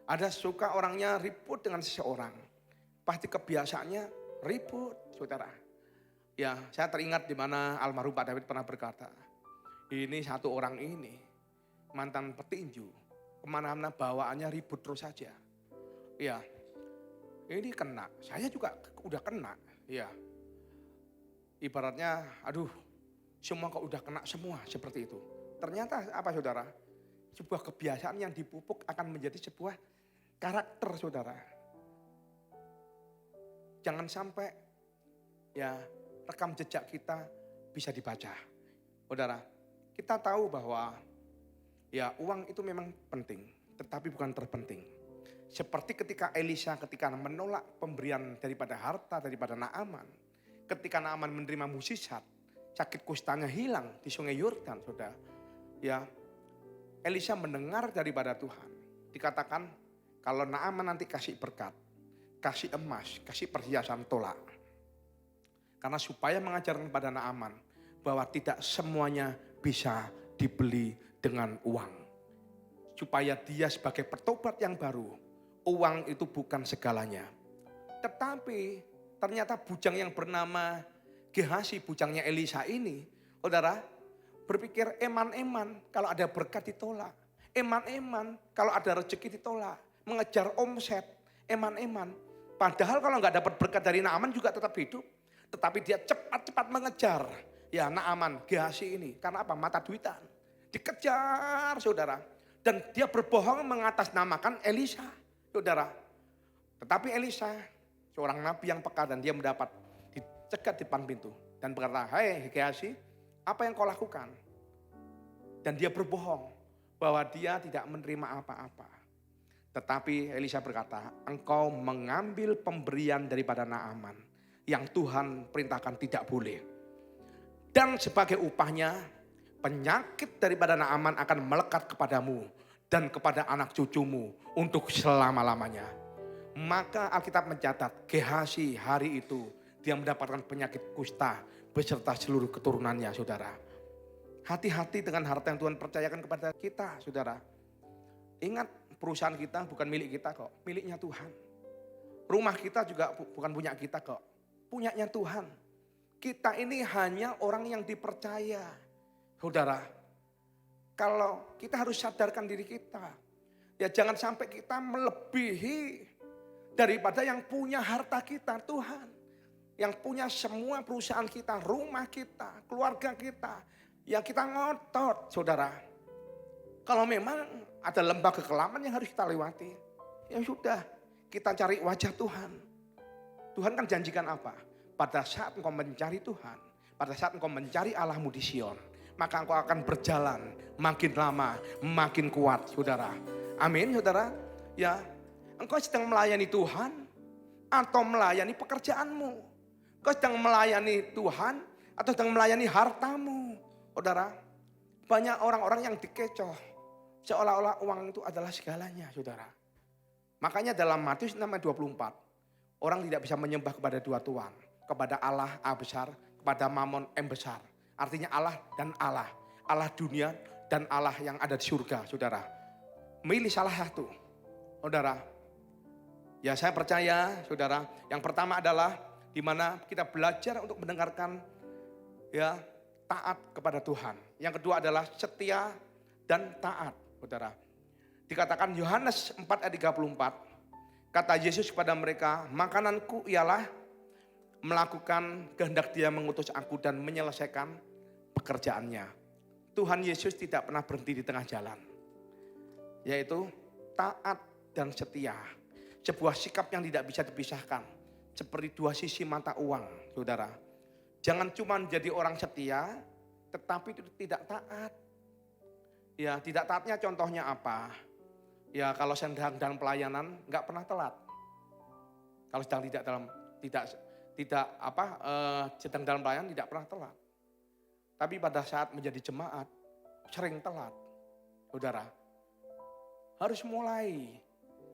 Ada suka orangnya ribut dengan seseorang, pasti kebiasaannya ribut, saudara. Ya, saya teringat di mana almarhum Pak David pernah berkata, ini satu orang ini mantan petinju, kemana-mana bawaannya ribut terus saja. Ya, ini kena, saya juga udah kena. Ya, ibaratnya, aduh, semua kok udah kena semua seperti itu. Ternyata apa saudara? Sebuah kebiasaan yang dipupuk akan menjadi sebuah karakter, saudara. Jangan sampai ya rekam jejak kita bisa dibaca. Saudara, kita tahu bahwa ya uang itu memang penting, tetapi bukan terpenting. Seperti ketika Elisa ketika menolak pemberian daripada harta daripada Naaman. Ketika Naaman menerima mukjizat, sakit kustanya hilang di sungai Yordan, saudara. Ya, Elisa mendengar daripada Tuhan. Dikatakan kalau Naaman nanti kasih berkat, kasih emas, kasih perhiasan tolak. Karena supaya mengajarkan kepada Naaman bahwa tidak semuanya bisa dibeli dengan uang. Supaya dia sebagai pertobat yang baru, uang itu bukan segalanya. Tetapi ternyata bujang yang bernama Gehazi, bujangnya Elisa ini, saudara, berpikir eman-eman kalau ada berkat ditolak. Eman-eman kalau ada rezeki ditolak. Mengejar omset, eman-eman. Padahal kalau nggak dapat berkat dari Naaman juga tetap hidup. Tetapi dia cepat-cepat mengejar ya Naaman, Gehazi ini. Karena apa? Mata duitan. Dikejar, saudara. Dan dia berbohong mengatasnamakan Elisa, saudara. Tetapi Elisa, seorang nabi yang peka dan dia mendapat dicegat di depan pintu. Dan berkata, hai Gehazi, apa yang kau lakukan? Dan dia berbohong bahwa dia tidak menerima apa-apa. Tetapi Elisa berkata, engkau mengambil pemberian daripada Naaman yang Tuhan perintahkan tidak boleh. Dan sebagai upahnya, penyakit daripada Naaman akan melekat kepadamu dan kepada anak cucumu untuk selama-lamanya. Maka Alkitab mencatat Gehazi hari itu dia mendapatkan penyakit kusta beserta seluruh keturunannya, saudara. Hati-hati dengan harta yang Tuhan percayakan kepada kita, saudara. Ingat, perusahaan kita bukan milik kita kok, miliknya Tuhan. Rumah kita juga bukan punya kita kok, punyanya Tuhan. Kita ini hanya orang yang dipercaya. Saudara, kalau kita harus sadarkan diri kita, ya jangan sampai kita melebihi daripada yang punya harta kita, Tuhan. Yang punya semua perusahaan kita, rumah kita, keluarga kita. Yang kita ngotot, saudara. Kalau memang ada lembah kekelaman yang harus kita lewati, ya sudah, kita cari wajah Tuhan. Tuhan kan janjikan apa? Pada saat engkau mencari Tuhan, pada saat engkau mencari Allahmu di Sion, maka engkau akan berjalan makin lama, makin kuat, saudara. Amin, saudara. Ya, engkau sedang melayani Tuhan atau melayani pekerjaanmu? Engkau sedang melayani Tuhan atau sedang melayani hartamu? Saudara, banyak orang-orang yang dikecoh seolah-olah uang itu adalah segalanya, saudara. Makanya dalam Matius 6:24, orang tidak bisa menyembah kepada dua tuan, kepada Allah A besar, kepada Mamon M besar. Artinya Allah dan Allah, Allah dunia dan Allah yang ada di surga, saudara. Milih salah satu, saudara. Ya saya percaya, saudara, yang pertama adalah di mana kita belajar untuk mendengarkan, ya, taat kepada Tuhan. Yang kedua adalah setia dan taat, saudara. Dikatakan Yohanes 4:34, kata Yesus kepada mereka, makananku ialah melakukan kehendak Dia mengutus aku dan menyelesaikan pekerjaannya. Tuhan Yesus tidak pernah berhenti di tengah jalan, yaitu taat dan setia. Sebuah sikap yang tidak bisa dipisahkan. Seperti dua sisi mata uang, saudara. Jangan cuma jadi orang setia, tetapi itu tidak taat. Ya, tidak taatnya contohnya apa? Ya, kalau sedang dalam pelayanan nggak pernah telat. Kalau sedang sedang dalam pelayanan tidak pernah telat. Tapi pada saat menjadi jemaat sering telat, saudara. Harus mulai,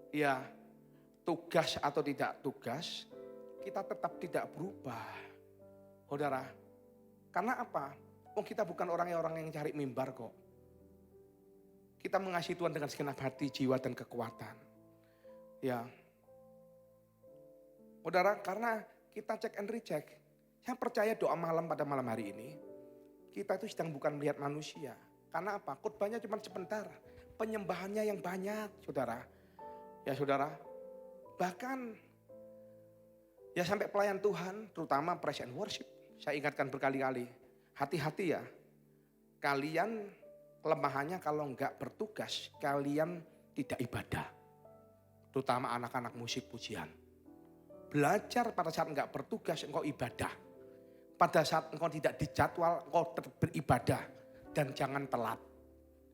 ya, tugas atau tidak tugas, kita tetap tidak berubah, saudara. Karena apa? Kita bukan orang-orang yang cari mimbar kok. Kita mengasihi Tuhan dengan segenap hati, jiwa, dan kekuatan. Ya, saudara, karena kita cek and recheck. Saya percaya doa malam pada malam hari ini, kita itu sedang bukan melihat manusia. Karena apa? Khotbahnya cuma sebentar, penyembahannya yang banyak, saudara. Ya, saudara. Bahkan ya sampai pelayan Tuhan, terutama praise and worship, saya ingatkan berkali-kali, hati-hati ya. Kalian kelemahannya kalau enggak bertugas, kalian tidak ibadah. Terutama anak-anak musik pujian. Belajar pada saat enggak bertugas, engkau ibadah. Pada saat engkau tidak dijadwal, engkau tetap beribadah. Dan jangan telat,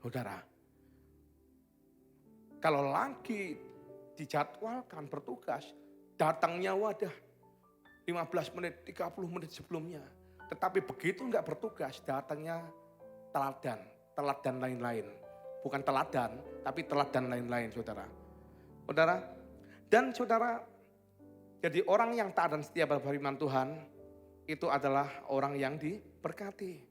saudara. Kalau lagi dijadwalkan bertugas, datangnya wadah 15 menit, 30 menit sebelumnya. Tetapi begitu enggak bertugas, datangnya telat dan lain-lain. Bukan teladan, tapi telat dan lain-lain, saudara. Saudara, dan saudara, jadi orang yang taat dan setia pada firman Tuhan, itu adalah orang yang diberkati.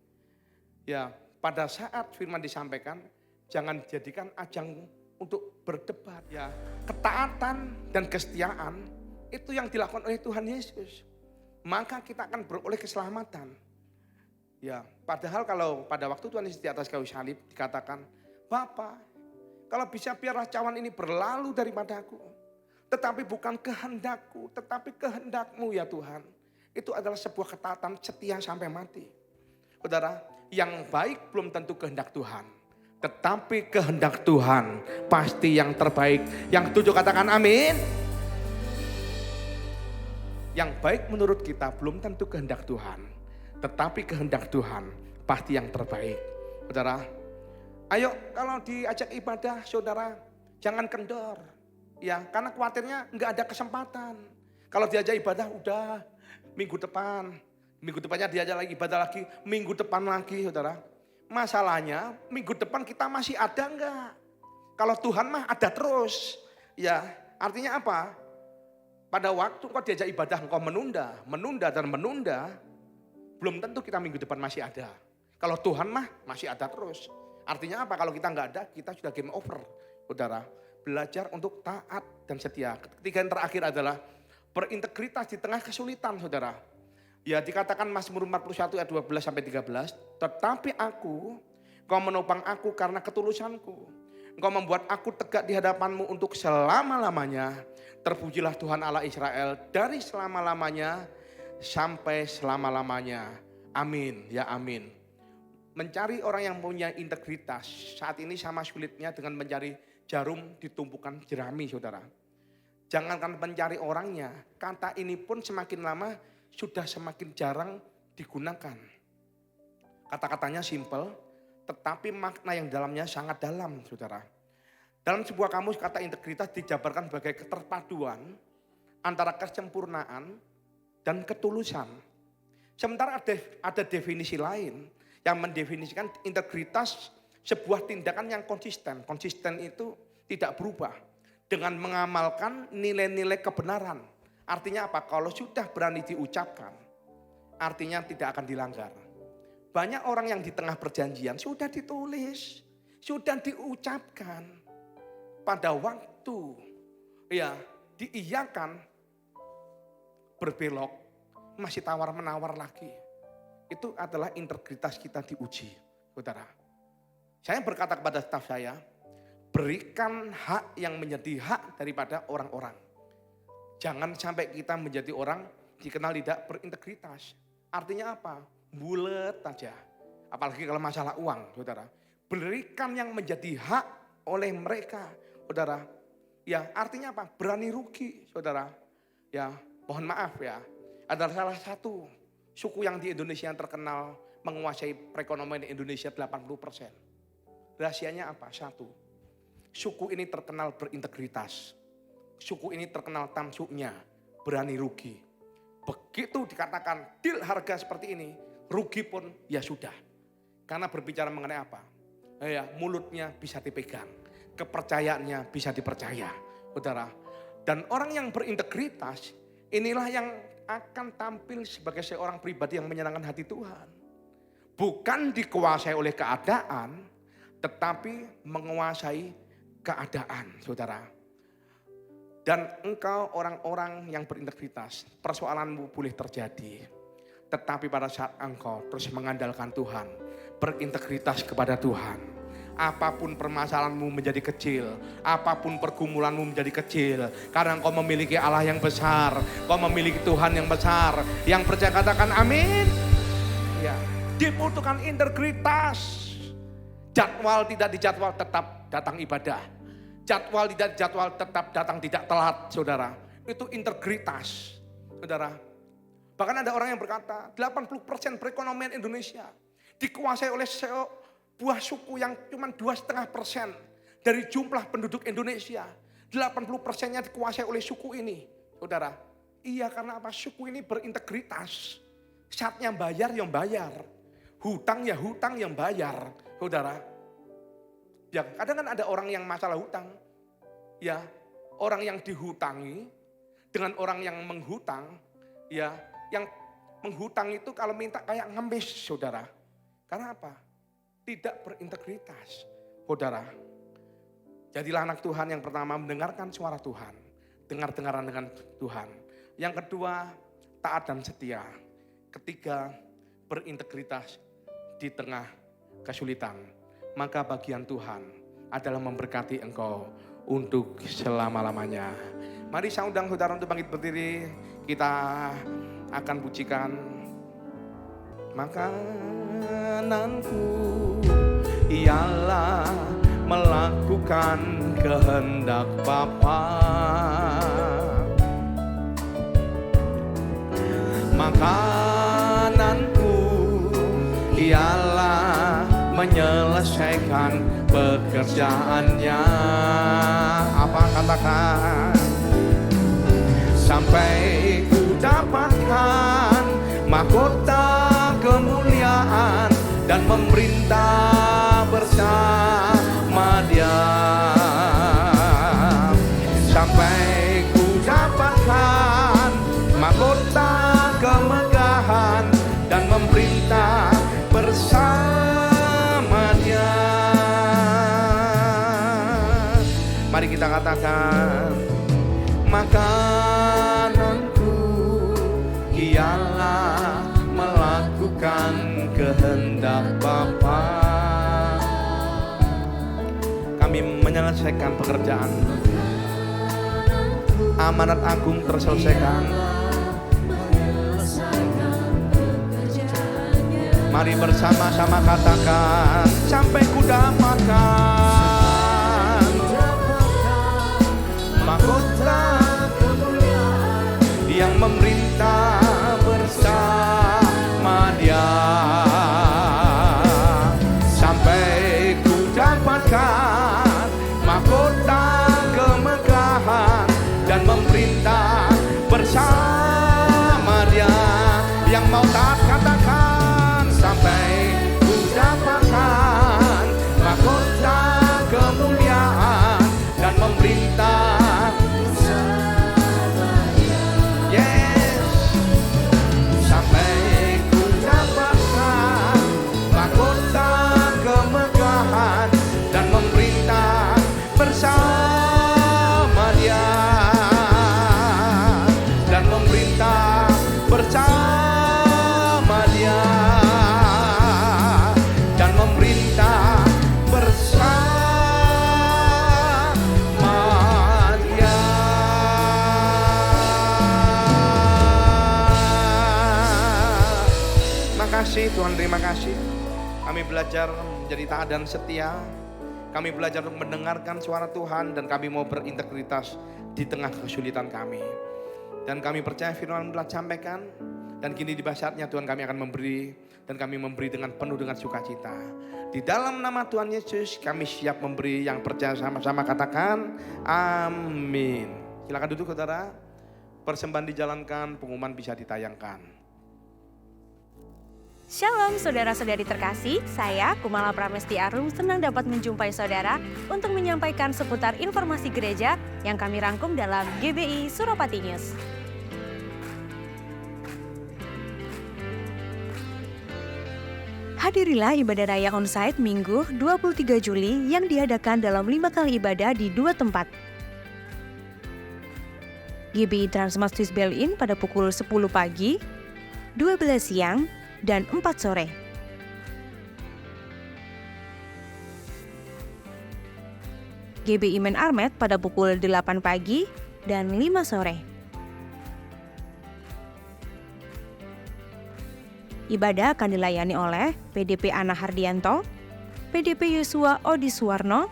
Ya, pada saat firman disampaikan, jangan dijadikan ajang untuk berdebat. Ya, ketaatan dan kesetiaan itu yang dilakukan oleh Tuhan Yesus. Maka kita akan beroleh keselamatan. Ya, padahal kalau pada waktu Tuhan Yesus di atas kayu salib dikatakan, Bapa, kalau bisa biarlah cawan ini berlalu daripadaku. Tetapi bukan kehendakku, tetapi kehendakmu ya Tuhan. Itu adalah sebuah ketaatan setia sampai mati. Saudara, yang baik belum tentu kehendak Tuhan. Tetapi kehendak Tuhan pasti yang terbaik. Yang setuju katakan amin. Yang baik menurut kita belum tentu kehendak Tuhan. Tetapi kehendak Tuhan pasti yang terbaik. Saudara, ayo kalau diajak ibadah saudara jangan kendor. Ya, karena khawatirnya nggak ada kesempatan. Kalau diajak ibadah udah minggu depannya diajak lagi ibadah lagi, minggu depan lagi saudara. Masalahnya minggu depan kita masih ada enggak? Kalau Tuhan mah ada terus. Ya, artinya apa? Pada waktu kau diajak ibadah engkau menunda, belum tentu kita minggu depan masih ada. Kalau Tuhan mah masih ada terus. Artinya apa? Kalau kita nggak ada, kita sudah game over, saudara. Belajar untuk taat dan setia. Ketiga yang terakhir adalah berintegritas di tengah kesulitan, saudara. Ya dikatakan Mazmur 41 ayat 12 sampai 13, tetapi aku, kau menopang aku karena ketulusanku. Engkau membuat aku tegak di hadapanmu untuk selama-lamanya. Terpujilah Tuhan Allah Israel dari selama-lamanya sampai selama-lamanya. Amin, ya amin. Mencari orang yang punya integritas saat ini sama sulitnya dengan mencari jarum di tumpukan jerami, saudara. Jangankan mencari orangnya, kata ini pun semakin lama sudah semakin jarang digunakan. Kata-katanya simple, tetapi makna yang dalamnya sangat dalam, saudara. Dalam sebuah kamus kata integritas dijabarkan sebagai keterpaduan antara kesempurnaan dan ketulusan. Sementara ada definisi lain yang mendefinisikan integritas sebuah tindakan yang konsisten. Konsisten itu tidak berubah dengan mengamalkan nilai-nilai kebenaran. Artinya apa? Kalau sudah berani diucapkan, artinya tidak akan dilanggar. Banyak orang yang di tengah perjanjian sudah ditulis, sudah diucapkan. Pada waktu ya diiyakan, berbelok, masih tawar-menawar lagi. Itu adalah integritas kita diuji, saudara. Saya berkata kepada staf saya, berikan hak yang menjadi hak daripada orang-orang. Jangan sampai kita menjadi orang dikenal tidak berintegritas. Artinya apa? Bulet aja. Apalagi kalau masalah uang, saudara. Berikan yang menjadi hak oleh mereka, saudara. Ya, artinya apa? Berani rugi, saudara. Ya, mohon maaf ya. Adalah salah satu suku yang di Indonesia yang terkenal menguasai perekonomian Indonesia 80%. Rahasianya apa? Satu, suku ini terkenal berintegritas. Suku ini terkenal tamsuknya, berani rugi. Begitu dikatakan deal harga seperti ini, rugi pun ya sudah. Karena berbicara mengenai apa? Ya, mulutnya bisa dipegang, kepercayaannya bisa dipercaya, saudara. Dan orang yang berintegritas, inilah yang akan tampil sebagai seorang pribadi yang menyenangkan hati Tuhan. Bukan dikuasai oleh keadaan, tetapi menguasai keadaan, saudara. Dan engkau orang-orang yang berintegritas, persoalanmu boleh terjadi. Tetapi pada saat engkau terus mengandalkan Tuhan, berintegritas kepada Tuhan, apapun permasalahanmu menjadi kecil, apapun pergumulanmu menjadi kecil, karena engkau memiliki Allah yang besar, engkau memiliki Tuhan yang besar. Yang percaya katakan amin. Ya, dibutuhkan integritas. Jadwal tidak dijadwal tetap datang ibadah. Jadwal tidak jadwal tetap datang tidak telat, saudara. Itu integritas, saudara. Bahkan ada orang yang berkata 80% perekonomian Indonesia dikuasai oleh sebuah suku yang cuma 2,5% dari jumlah penduduk Indonesia. 80%-nya dikuasai oleh suku ini, saudara. Iya, karena apa? Suku ini berintegritas. Saatnya bayar yang bayar, hutang ya hutang yang bayar, saudara. Ya, kadang kan ada orang yang masalah hutang. Ya, orang yang dihutangi dengan orang yang menghutang. Ya, yang menghutang itu kalau minta kayak ngemis, saudara. Karena apa? Tidak berintegritas, saudara. Jadilah anak Tuhan yang pertama mendengarkan suara Tuhan. Dengar-dengaran dengan Tuhan. Yang kedua, taat dan setia. Ketiga, berintegritas di tengah kesulitan. Maka bagian Tuhan adalah memberkati engkau untuk selama-lamanya. Mari saya undang saudara untuk bangkit berdiri. Kita akan pujikan. Makananku ialah melakukan kehendak Bapa. Makananku ialah menyelesaikan pekerjaannya. Apa katakan? Sampai ku dapatkan mahkota kemuliaan dan memerintah bersama Dia. Sampai ku dapatkan mahkota kemegahan dan memerintah bersama Dia. Mari kita katakan, makananku ialah kami menyelesaikan pekerjaan. Amanat agung terselesaikan. Mari bersama-sama katakan, sampai ku dapatkan mahkota kemuliaan yang memerintah bersama Dia. Sampai ku dapatkan mahkota kemegahan dan memerintah bersama Dia. Yang mau taat katakan, sampai ku dapatkan mahkota kemuliaan dan memerintah bersama Dia. Yes, sampai ku dapatkan mahkota kemegahan dan memerintah bersama Dia, dan memerintah bersama Dia, dan memerintah bersama Dia. Makasih Tuhan, terima kasih. Kami belajar menjadi taat dan setia. Kami belajar untuk mendengarkan suara Tuhan, dan kami mau berintegritas di tengah kesulitan kami. Dan kami percaya firman telah sampaikan, dan kini di saatnya Tuhan kami akan memberi, dan kami memberi dengan penuh dengan sukacita. Di dalam nama Tuhan Yesus kami siap memberi. Yang percaya sama-sama katakan amin. Silakan duduk saudara. Persembahan dijalankan, pengumuman bisa ditayangkan. Shalom saudara-saudari terkasih, saya Kumala Pramesti Arum senang dapat menjumpai saudara untuk menyampaikan seputar informasi gereja yang kami rangkum dalam GBI Suropati News. Hadirilah ibadah raya onsite Minggu 23 Juli yang diadakan dalam 5 kali ibadah di 2 tempat. GBI Transmart Swiss Berlin pada pukul 10 pagi, 12 siang, dan 4 sore. GBI Men Armet pada pukul 8 pagi dan 5 sore. Ibadah akan dilayani oleh PDP Ana Hardianto, PDP Yosua Odi Suwarno,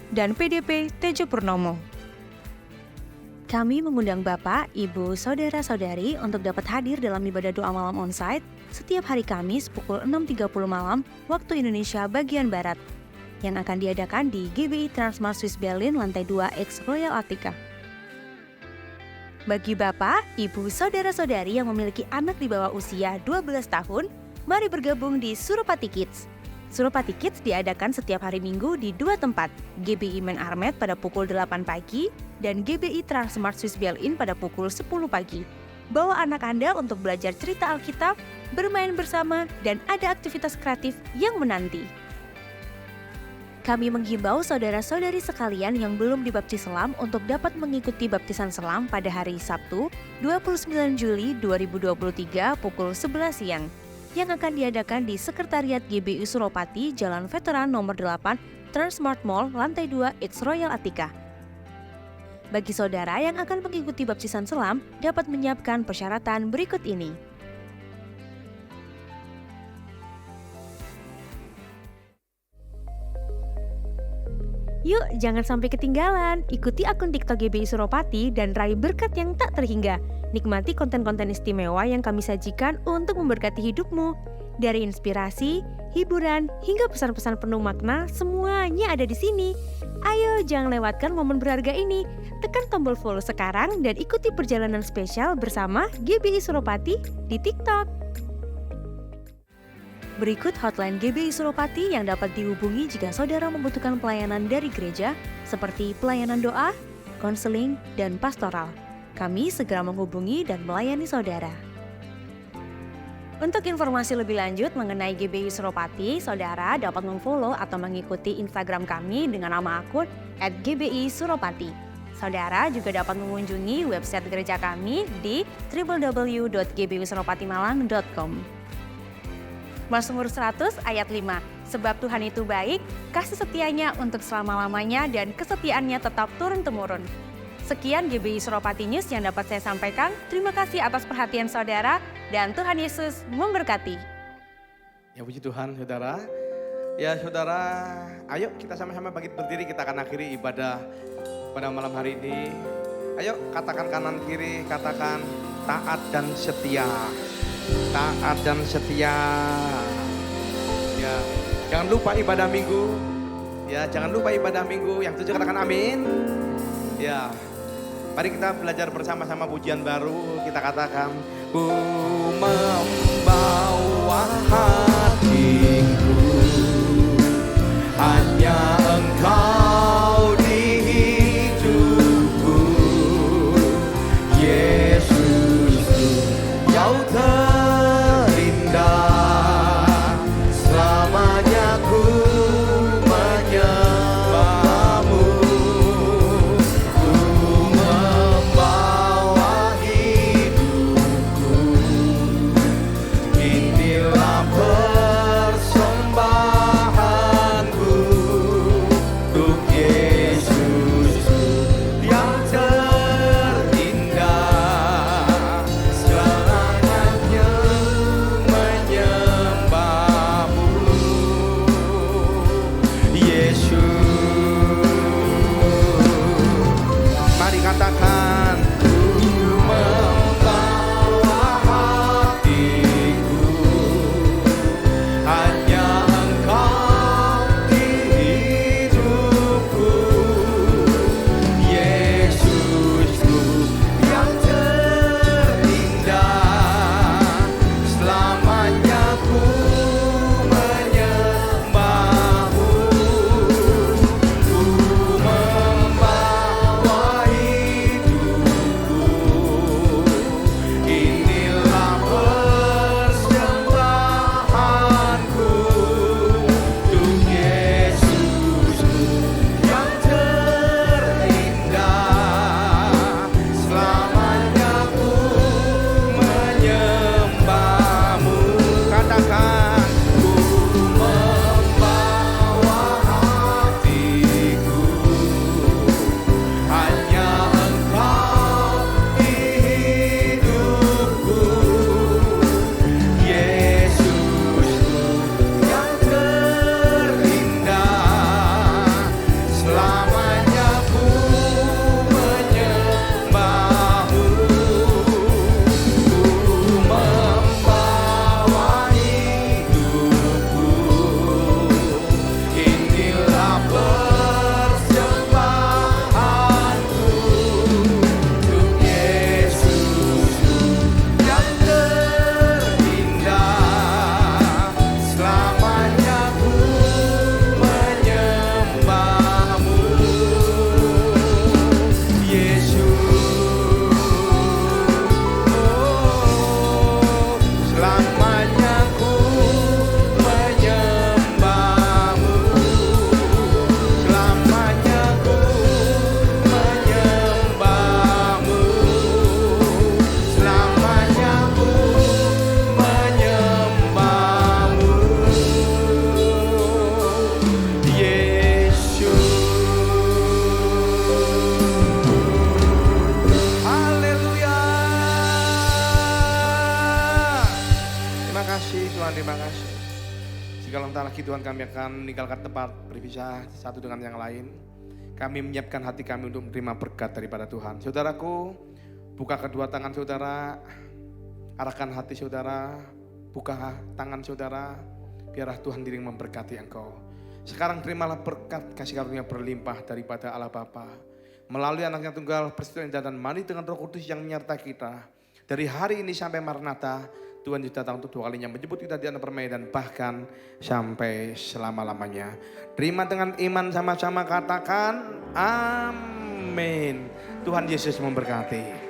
dan PDP Tejo Purnomo. Kami mengundang Bapak, Ibu, Saudara-saudari untuk dapat hadir dalam ibadah doa malam onsite setiap hari Kamis pukul 6.30 malam waktu Indonesia bagian Barat yang akan diadakan di GBI Transmart Swiss Berlin lantai 2 X Royal Attica. Bagi Bapak, Ibu, Saudara-saudari yang memiliki anak di bawah usia 12 tahun, mari bergabung di Suropati Kids. Suropati Kids diadakan setiap hari Minggu di 2 tempat, GBI Men Armet pada pukul 8 pagi dan GBI Transmart Swiss Berlin pada pukul 10 pagi. Bawa anak Anda untuk belajar cerita Alkitab, bermain bersama, dan ada aktivitas kreatif yang menanti. Kami menghimbau saudara-saudari sekalian yang belum dibaptis selam untuk dapat mengikuti baptisan selam pada hari Sabtu 29 Juli 2023 pukul 11 siang yang akan diadakan di Sekretariat GBI Suropati, Jalan Veteran nomor 8, Transmart Mall, lantai 2, It's Royal Attica. Bagi saudara yang akan mengikuti baptisan selam, dapat menyiapkan persyaratan berikut ini. Yuk, jangan sampai ketinggalan. Ikuti akun TikTok GBI Suropati dan raih berkat yang tak terhingga. Nikmati konten-konten istimewa yang kami sajikan untuk memberkati hidupmu. Dari inspirasi, hiburan, hingga pesan-pesan penuh makna, semuanya ada di sini. Ayo, jangan lewatkan momen berharga ini. Tekan tombol follow sekarang dan ikuti perjalanan spesial bersama GBI Suropati di TikTok. Berikut hotline GBI Suropati yang dapat dihubungi jika saudara membutuhkan pelayanan dari gereja seperti pelayanan doa, konseling, dan pastoral. Kami segera menghubungi dan melayani saudara. Untuk informasi lebih lanjut mengenai GBI Suropati, saudara dapat memfollow atau mengikuti Instagram kami dengan nama akun @GBI Suropati. Saudara juga dapat mengunjungi website gereja kami di www.gbisuropatimalang.com. Mazmur 100 ayat 5, Sebab Tuhan itu baik, kasih setianya untuk selama-lamanya dan kesetiaannya tetap turun-temurun. Sekian GBI Suropati News yang dapat saya sampaikan. Terima kasih atas perhatian saudara dan Tuhan Yesus memberkati. Ya puji Tuhan saudara. Ya saudara, ayo kita sama-sama bangkit berdiri, kita akan akhiri ibadah pada malam hari ini. Ayo katakan kanan kiri, katakan taat dan setia. Taat dan setia. Ya, jangan lupa ibadah minggu. Ya, jangan lupa ibadah minggu. Yang setuju katakan amin. Ya, mari kita belajar bersama-sama pujian baru. Kita katakan, ku membawa hatiku, hanya Engkau di hidupku, Yesusku, Kau terindah, selamanya ku menyembahmu, ku membawa hidupku, inilah persembahanku untuk Yesusku yang terindah, selamanya menyembahmu, Yesus. Mari katakan, ku membawa hatiku, hanya Engkau di hidupku, Yesusku yang terindah, selamanya ku menyembahmu, ku membawa hidupku, inilah persembahanku untuk Yesusku yang terindah, selamanya ku menyembahmu. Katakan, ku membawa hatiku, hanya Engkau di hidupku, Yesusku yang terindah, selamanya ku menyembahmu, ku membawa hidupku, inilah persembahanku untuk Yesusku yang terindah, selamanya ku menyembahmu, Yesus. Selamanya ku menyembahmu, selamanya ku menyembahmu, selamanya ku menyembahmu, Yesus. Haleluya. Terima kasih Tuhan, terima kasih. Jika sebentar lagi Tuhan kami akan meninggalkan tempat berpisah satu dengan yang lain. Kami menyiapkan hati kami untuk menerima berkat daripada Tuhan. Saudaraku, buka kedua tangan saudara, arahkan hati saudara, buka tangan saudara, biarlah Tuhan diri yang memberkati engkau. Sekarang terimalah berkat kasih karunia berlimpah daripada Allah Bapa, melalui anaknya tunggal Peristiwa Indah dan Mani dengan Roh Kudus yang menyertai kita. Dari hari ini sampai Maranatha, Tuhan Yesus datang untuk 2 kalinya menjemput kita di anak permai dan bahkan sampai selama-lamanya. Terima dengan iman sama-sama katakan amin. Tuhan Yesus memberkati.